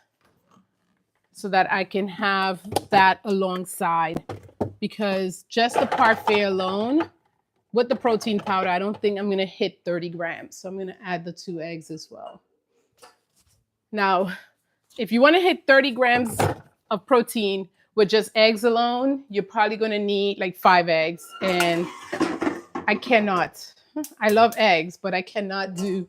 [SPEAKER 1] so that I can have that alongside, because just the parfait alone with the protein powder, I don't think I'm going to hit 30 grams. So I'm going to add the 2 eggs as well. Now, if you want to hit 30 grams of protein with just eggs alone, you're probably going to need like 5 eggs. And I cannot. I love eggs, but I cannot do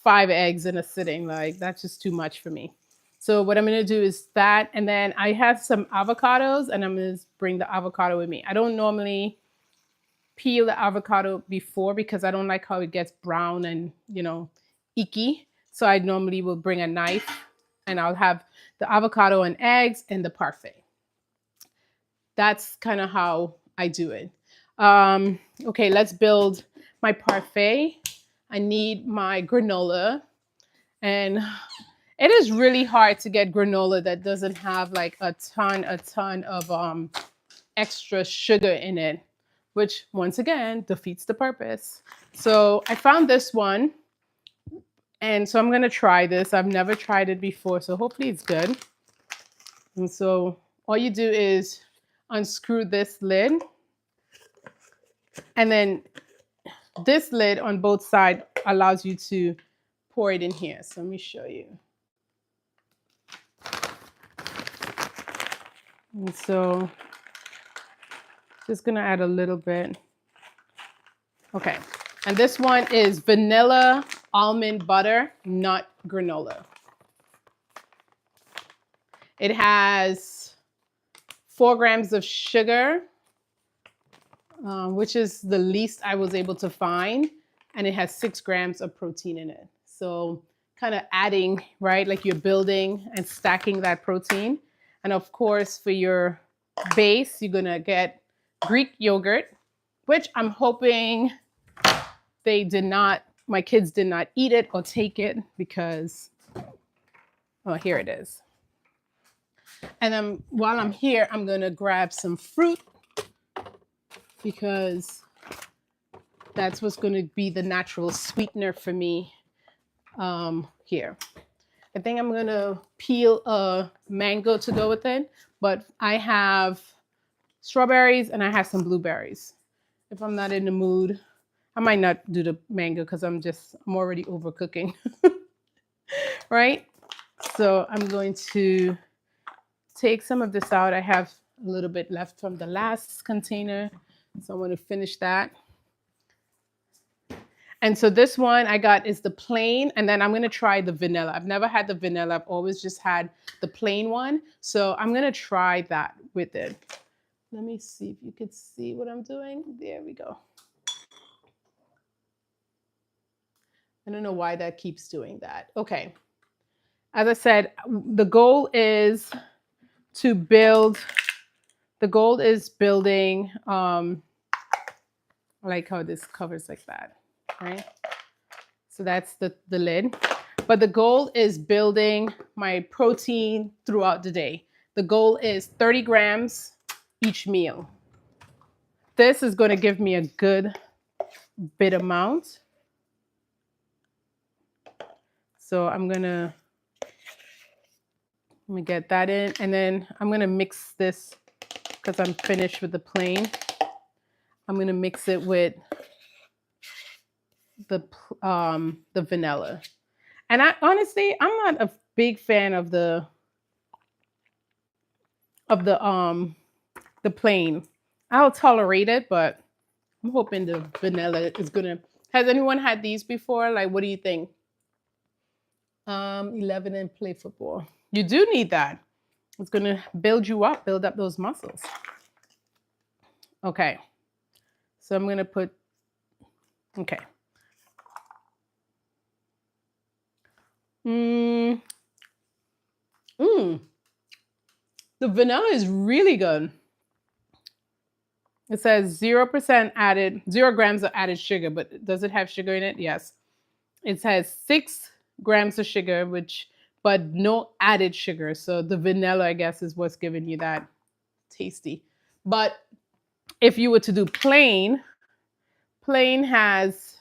[SPEAKER 1] 5 eggs in a sitting. Like, that's just too much for me. So what I'm going to do is that, and then I have some avocados, and I'm going to bring the avocado with me. I don't normally peel the avocado before because I don't like how it gets brown and, icky. So I normally will bring a knife, and I'll have the avocado and eggs and the parfait. That's kind of how I do it. Okay, let's build my parfait. I need my granola, and it is really hard to get granola that doesn't have like a ton of extra sugar in it, which once again defeats the purpose. So I found this one, and so I'm gonna try this. I've never tried it before, so hopefully it's good. And so all you do is unscrew this lid, and then this lid on both sides allows you to pour it in here. So let me show you. And so just gonna add a little bit. Okay, and this one is vanilla almond butter, nut granola. It has 4 grams of sugar, which is the least I was able to find, and it has 6 grams of protein in it. So kind of adding, right, like you're building and stacking that protein. And of course, for your base, you're gonna get Greek yogurt, which I'm hoping my kids did not eat it or take it because, oh, here it is. And then while I'm here, I'm gonna grab some fruit because that's what's gonna be the natural sweetener for me here. I think I'm gonna peel a mango to go with it, but I have strawberries and I have some blueberries. If I'm not in the mood, I might not do the mango because I'm already overcooking, right? So I'm going to take some of this out. I have a little bit left from the last container, so I want to finish that. And so this one I got is the plain, and then I'm gonna try the vanilla. I've never had the vanilla. I've always just had the plain one. So I'm gonna try that with it. Let me see if you could see what I'm doing. There we go. I don't know why that keeps doing that. Okay. As I said, the goal is building, I like how this covers like that, right? So that's the lid. But the goal is building my protein throughout the day. The goal is 30 grams each meal. This is going to give me a good bit amount. So let me get that in, and then I'm going to mix this because I'm finished with the plain. I'm going to mix it with the vanilla. And honestly, I'm not a big fan of the plain. I'll tolerate it, but I'm hoping the vanilla is gonna. Has anyone had these before? Like, what do you think? 11 and play football. You do need that. It's gonna build you up, build up those muscles. Okay. So I'm gonna put. Okay. The vanilla is really good. It says 0% added, 0 grams of added sugar, but does it have sugar in it? Yes. It has 6 grams of sugar, but no added sugar. So the vanilla, I guess, is what's giving you that tasty. But if you were to do plain has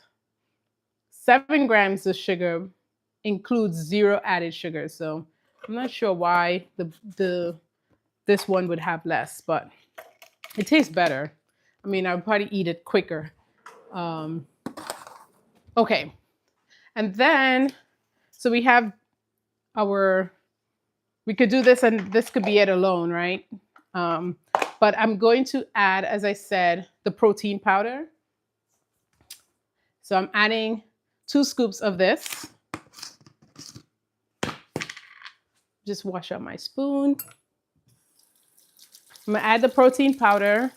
[SPEAKER 1] 7 grams of sugar, includes 0 added sugar. So I'm not sure why this one would have less, but it tastes better. I mean, I would probably eat it quicker. Okay. And then, so we have we could do this and this could be it alone, right? But I'm going to add, as I said, the protein powder. So I'm adding 2 scoops of this. Just wash out my spoon. I'm gonna add the protein powder.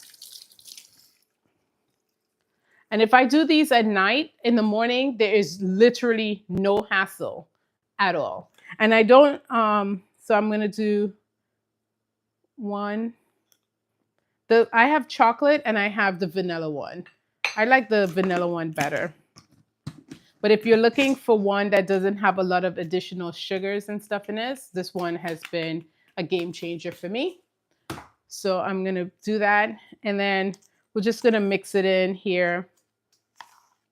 [SPEAKER 1] And if I do these at night, in the morning, there is literally no hassle at all. And I don't, so I'm gonna do one. I have chocolate and I have the vanilla one. I like the vanilla one better. But if you're looking for one that doesn't have a lot of additional sugars and stuff in it, this one has been a game changer for me. So I'm gonna do that. And then we're just gonna mix it in here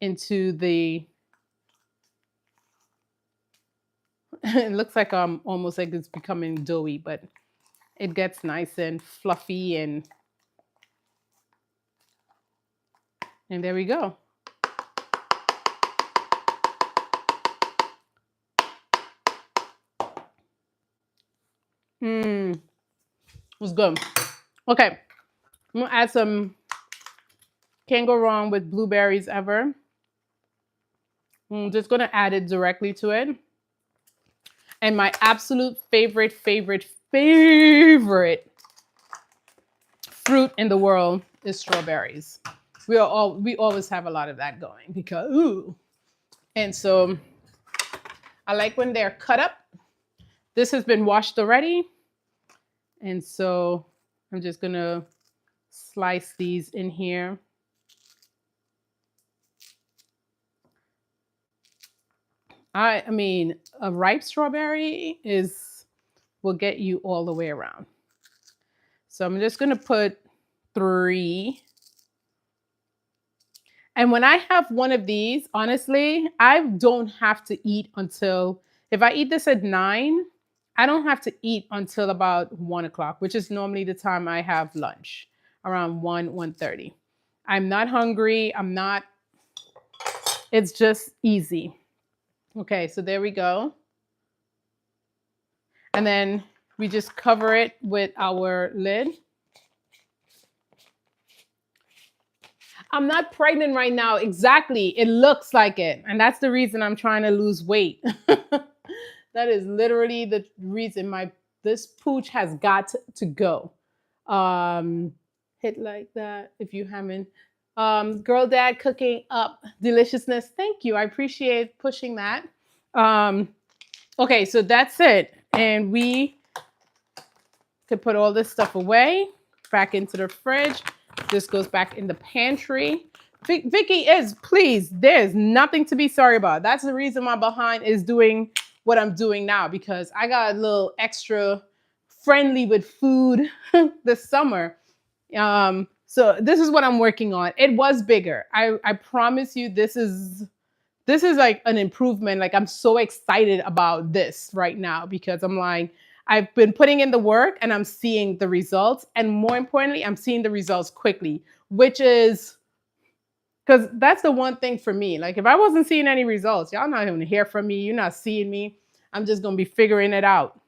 [SPEAKER 1] into the, it looks like almost like it's becoming doughy, but it gets nice and fluffy and there we go. It was good. Okay, I'm gonna add some, can't go wrong with blueberries ever. I'm just gonna add it directly to it. And my absolute favorite fruit in the world is strawberries. We always have a lot of that going because ooh. And so I like when they're cut up. This has been washed already. And so I'm just gonna slice these in here. I mean, a ripe strawberry will get you all the way around. So I'm just gonna put 3. And when I have one of these, honestly, I don't have to eat until, If I eat this at 9, I don't have to eat until about 1 o'clock, which is normally the time I have lunch, around 1:30. I'm not hungry. I'm not, it's just easy. Okay, so there we go. And then we just cover it with our lid. I'm not pregnant right now. Exactly. It looks like it. And that's the reason I'm trying to lose weight. That is literally the reason this pooch has got to go. Hit like that if you haven't. Girl Dad cooking up deliciousness. Thank you. I appreciate pushing that. Okay, so that's it. And we could put all this stuff away, back into the fridge. This goes back in the pantry. Vicky is, please, there's nothing to be sorry about. That's the reason my behind is doing what I'm doing now, because I got a little extra friendly with food this summer. So this is what I'm working on. It was bigger. I promise you, this is like an improvement. Like, I'm so excited about this right now because I'm like, I've been putting in the work and I'm seeing the results. And more importantly, I'm seeing the results quickly, which is, because that's the one thing for me. Like, if I wasn't seeing any results, y'all not going to hear from me. You're not seeing me. I'm just going to be figuring it out.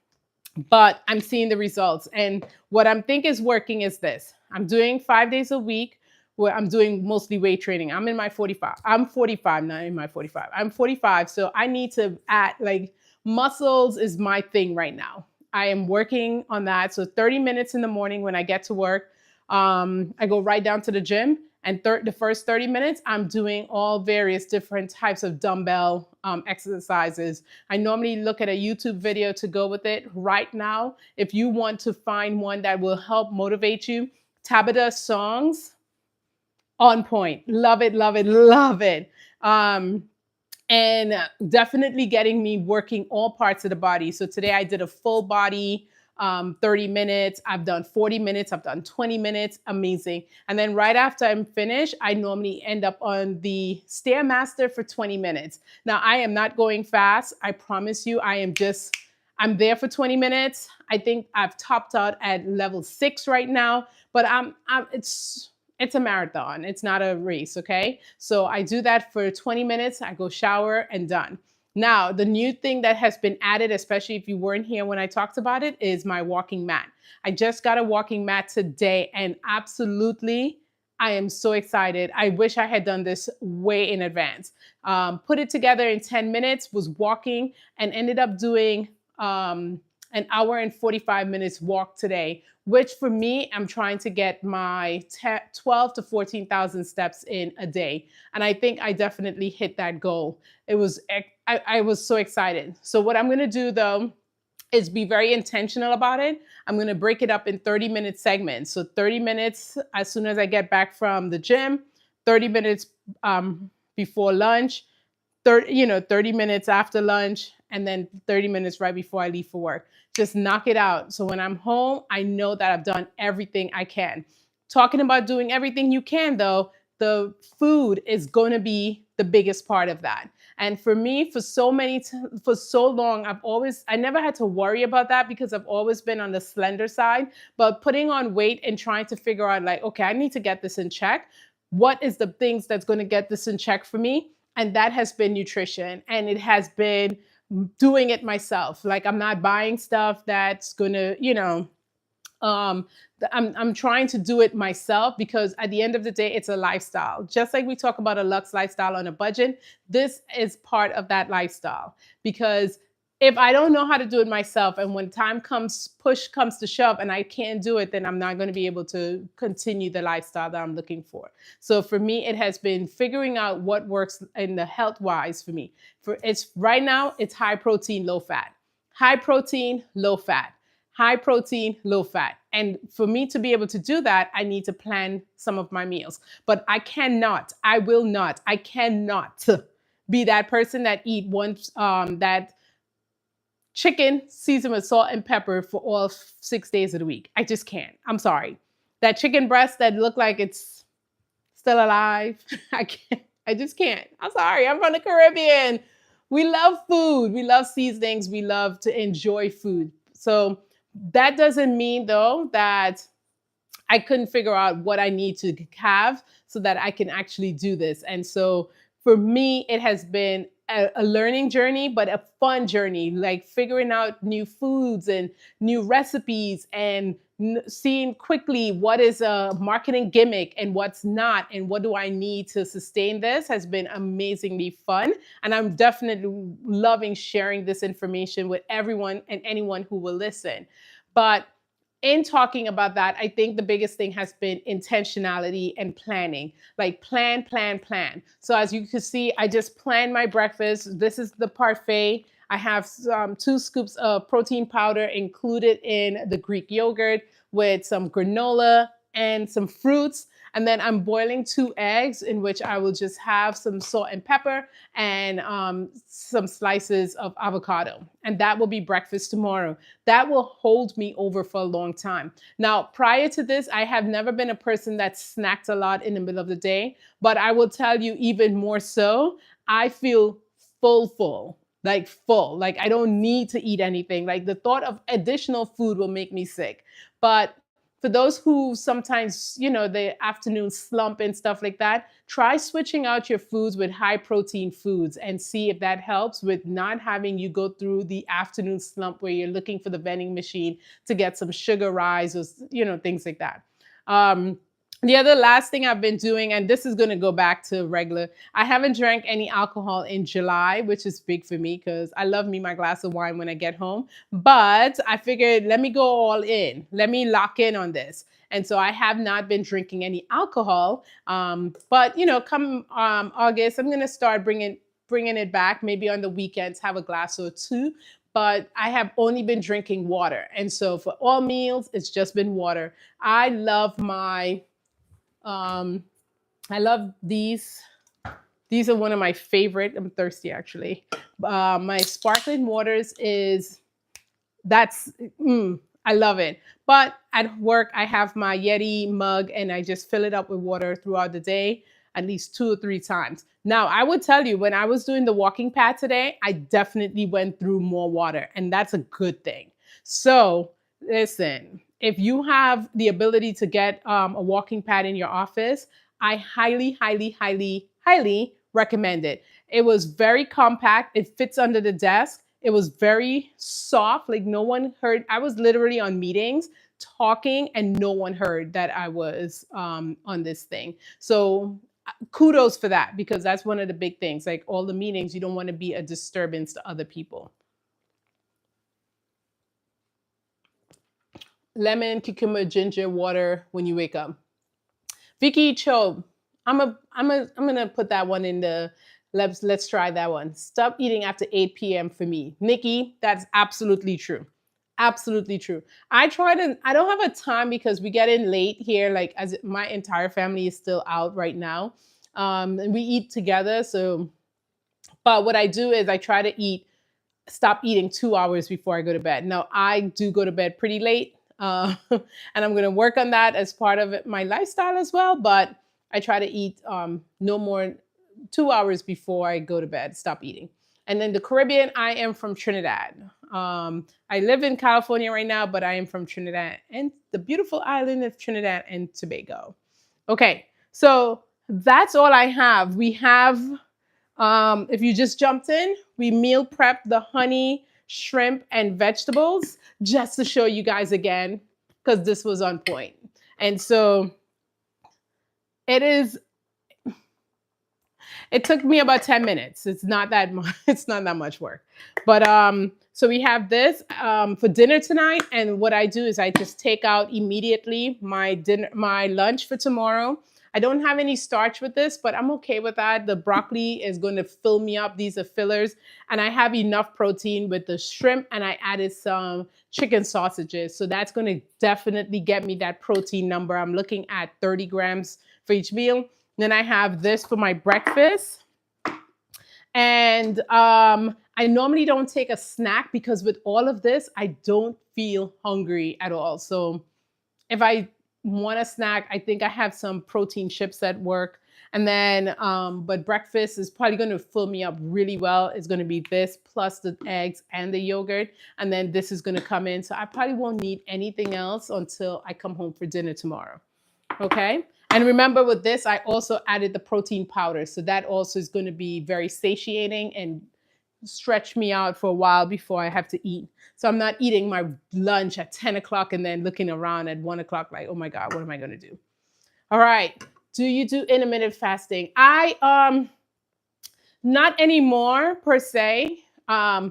[SPEAKER 1] But I'm seeing the results. And what I'm think is working is this. I'm doing 5 days a week where I'm doing mostly weight training. I'm in my 45. I'm 45, not in my 45. I'm 45. So I need to add, like, muscles is my thing right now. I am working on that. So 30 minutes in the morning when I get to work, I go right down to the gym. And the first 30 minutes, I'm doing all various different types of dumbbell exercises. I normally look at a YouTube video to go with it. Right now, if you want to find one that will help motivate you, Tabitha's songs, on point. Love it, love it, love it. And definitely getting me working all parts of the body. So today I did a full body 30 minutes. I've done 40 minutes. I've done 20 minutes. Amazing. And then right after I'm finished, I normally end up on the Stairmaster for 20 minutes. Now, I am not going fast. I promise you, I'm there for 20 minutes. I think I've topped out at level 6 right now, but it's a marathon. It's not a race, okay? So I do that for 20 minutes. I go shower and done. Now, the new thing that has been added, especially if you weren't here when I talked about it, is my walking mat. I just got a walking mat today, and absolutely, I am so excited. I wish I had done this way in advance. Put it together in 10 minutes, was walking, and ended up doing an hour and 45 minutes walk today, which for me, I'm trying to get my 12 to 14,000 steps in a day. And I think I definitely hit that goal. I was so excited. So what I'm going to do though, is be very intentional about it. I'm going to break it up in 30-minute segments. So 30 minutes as soon as I get back from the gym, 30 minutes before lunch, 30 minutes after lunch, and then 30 minutes right before I leave for work. Just knock it out. So when I'm home, I know that I've done everything I can. Talking about doing everything you can though, the food is going to be the biggest part of that. And for me, for so long, I never had to worry about that because I've always been on the slender side, but putting on weight and trying to figure out like, okay, I need to get this in check. What is the things that's going to get this in check for me? And that has been nutrition, and it has been doing it myself. Like, I'm not buying stuff that's going to, I'm trying to do it myself because at the end of the day, it's a lifestyle. Just like we talk about a luxe lifestyle on a budget, this is part of that lifestyle. Because if I don't know how to do it myself, and when push comes to shove and I can't do it, then I'm not going to be able to continue the lifestyle that I'm looking for. So for me, it has been figuring out what works in the health wise for me. Right now, it's high protein, low fat, high protein, low fat. High protein, low fat. And for me to be able to do that, I need to plan some of my meals. But I cannot be that person that eat that chicken seasoned with salt and pepper for all 6 days of the week. I just can't. I'm sorry. That chicken breast that look like it's still alive, I just can't. I'm sorry. I'm from the Caribbean. we love food. We love seasonings. We love to enjoy food. So that doesn't mean though that I couldn't figure out what I need to have so that I can actually do this. And so for me, it has been a learning journey, but a fun journey, like figuring out new foods and new recipes and seeing quickly what is a marketing gimmick and what's not, and what do I need to sustain this has been amazingly fun. And I'm definitely loving sharing this information with everyone and anyone who will listen. But in talking about that, I think the biggest thing has been intentionality and planning. Like plan, plan, plan. So as you can see, I just planned my breakfast. This is the parfait. I have 2 scoops of protein powder included in the Greek yogurt with some granola and some fruits. And then I'm boiling 2 eggs in which I will just have some salt and pepper and some slices of avocado. And that will be breakfast tomorrow. That will hold me over for a long time. Now, prior to this, I have never been a person that snacked a lot in the middle of the day, but I will tell you even more so, I feel full, like full, like I don't need to eat anything. Like the thought of additional food will make me sick. But for those who sometimes, the afternoon slump and stuff like that, try switching out your foods with high protein foods and see if that helps with not having you go through the afternoon slump where you're looking for the vending machine to get some sugar rise or, things like that. The other last thing I've been doing, and this is going to go back to regular, I haven't drank any alcohol in July, which is big for me because I love me my glass of wine when I get home. But I figured, let me go all in. Let me lock in on this. And so I have not been drinking any alcohol. But come August, I'm going to start bringing it back. Maybe on the weekends, have a glass or two. But I have only been drinking water. And so for all meals, it's just been water. I love my I love these. These are one of my favorite. I'm thirsty actually. My sparkling waters is that's I love it. But at work, I have my Yeti mug and I just fill it up with water throughout the day, at least 2 or 3 times. Now, I would tell you, when I was doing the walking pad today, I definitely went through more water, and that's a good thing. So, listen, if you have the ability to get a walking pad in your office, I highly, highly, highly, highly recommend it. It was very compact. It fits under the desk. It was very soft, like no one heard. I was literally on meetings talking and no one heard that I was on this thing. So kudos for that, because that's one of the big things. Like all the meetings, you don't want to be a disturbance to other people. Lemon, cucumber, ginger water when you wake up. Vicky Cho, I'm gonna put that one in the let's try that one. Stop eating after 8 p.m. for me. Nikki, that's absolutely true. Absolutely true. I tried and I don't have a time because we get in late here, like as my entire family is still out right now. And we eat together. So, but what I do is I try to stop eating 2 hours before I go to bed. Now, I do go to bed pretty late, and I'm going to work on that as part of my lifestyle as well. But I try to eat no more 2 hours before I go to bed, stop eating. And then the Caribbean, I am from Trinidad. I live in California right now, but I am from Trinidad and the beautiful island of Trinidad and Tobago. Okay, so that's all I have. We have, if you just jumped in, we meal prepped the honey, shrimp, and vegetables just to show you guys again, because this was on point. And so it took me about 10 minutes. It's not that much, it's not that much work. But so we have this for dinner tonight. And what I do is I just take out immediately my lunch for tomorrow. I don't have any starch with this, but I'm okay with that. The broccoli is going to fill me up. These are fillers. And I have enough protein with the shrimp, and I added some chicken sausages. So that's going to definitely get me that protein number. I'm looking at 30 grams for each meal. Then I have this for my breakfast. And I normally don't take a snack because with all of this, I don't feel hungry at all. So if I want a snack, I think I have some protein chips at work. And then, but breakfast is probably going to fill me up really well. It's going to be this plus the eggs and the yogurt. And then this is going to come in. So I probably won't need anything else until I come home for dinner tomorrow. Okay. And remember with this, I also added the protein powder. So that also is going to be very satiating and stretch me out for a while before I have to eat. So I'm not eating my lunch at 10 o'clock and then looking around at 1 o'clock like, oh my God, what am I going to do? All right. Do you do intermittent fasting? Not anymore per se. I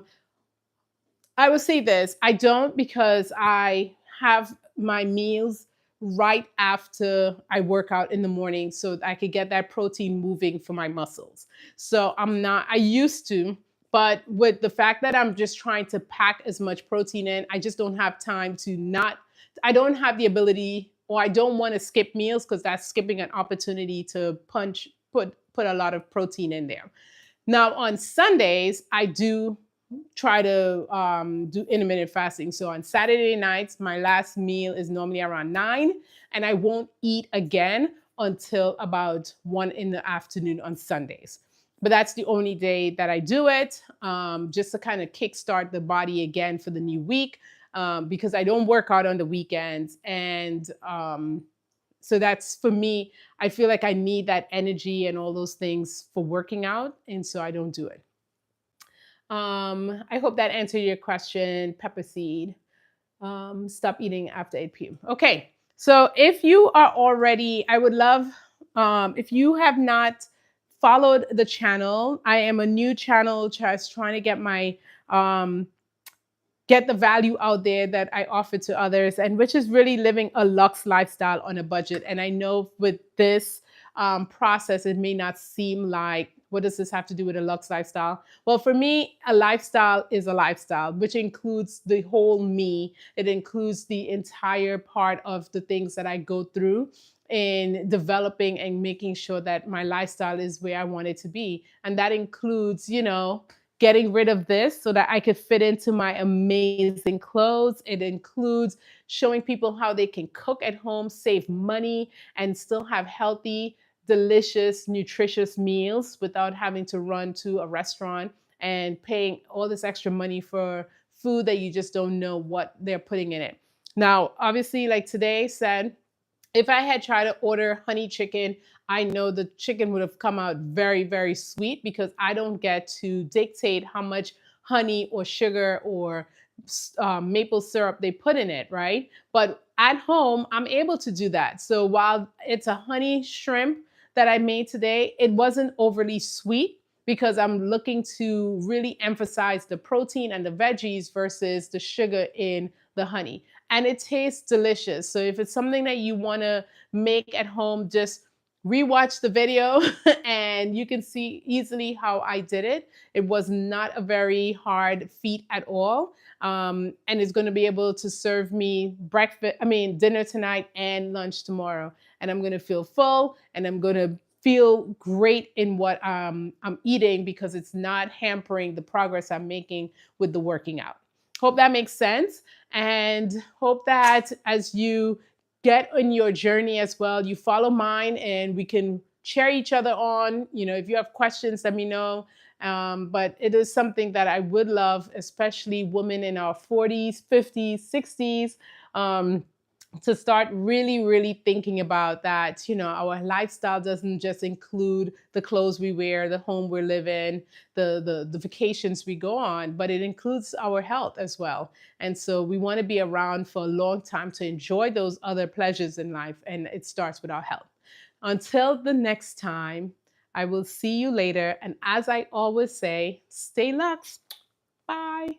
[SPEAKER 1] will say this. I don't because I have my meals right after I work out in the morning so I could get that protein moving for my muscles. So I'm not, I used to, but with the fact that I'm just trying to pack as much protein in, I just don't have time to not, I don't have the ability or I don't want to skip meals because that's skipping an opportunity to put a lot of protein in there. Now on Sundays, I do try to do intermittent fasting. So on Saturday nights, my last meal is normally around 9, and I won't eat again until about 1 in the afternoon on Sundays. But that's the only day that I do it, just to kind of kickstart the body again for the new week, because I don't work out on the weekends. And so that's for me, I feel like I need that energy and all those things for working out. And so I don't do it. I hope that answered your question, Pepper Seed. Stop eating after 8 p.m. Okay, so if you are already, I would love if you have not followed the channel. I am a new channel just trying to get my get the value out there that I offer to others, and which is really living a luxe lifestyle on a budget. And I know with this process, it may not seem like, what does this have to do with a luxe lifestyle? Well, for me, a lifestyle is a lifestyle, which includes the whole me. It includes the entire part of the things that I go through in developing and making sure that my lifestyle is where I want it to be. And that includes, getting rid of this so that I could fit into my amazing clothes. It includes showing people how they can cook at home, save money, and still have healthy, delicious, nutritious meals without having to run to a restaurant and paying all this extra money for food that you just don't know what they're putting in it. Now, obviously, like today said, if I had tried to order honey chicken, I know the chicken would have come out very, very sweet because I don't get to dictate how much honey or sugar or maple syrup they put in it, right? But at home, I'm able to do that. So while it's a honey shrimp that I made today, it wasn't overly sweet because I'm looking to really emphasize the protein and the veggies versus the sugar in the honey. And it tastes delicious. So if it's something that you want to make at home, just rewatch the video and you can see easily how I did it. It was not a very hard feat at all. And it's going to be able to serve me dinner tonight and lunch tomorrow. And I'm going to feel full and I'm going to feel great in what I'm eating because it's not hampering the progress I'm making with the working out. Hope that makes sense, and hope that as you get on your journey as well, you follow mine and we can cheer each other on. If you have questions, let me know. But it is something that I would love, especially women in our 40s, 50s, 60s, to start really, really thinking about that. Our lifestyle doesn't just include the clothes we wear, the home we live in, the vacations we go on, but it includes our health as well. And so we want to be around for a long time to enjoy those other pleasures in life. And it starts with our health. Until the next time, I will see you later. And as I always say, stay luxe. Bye.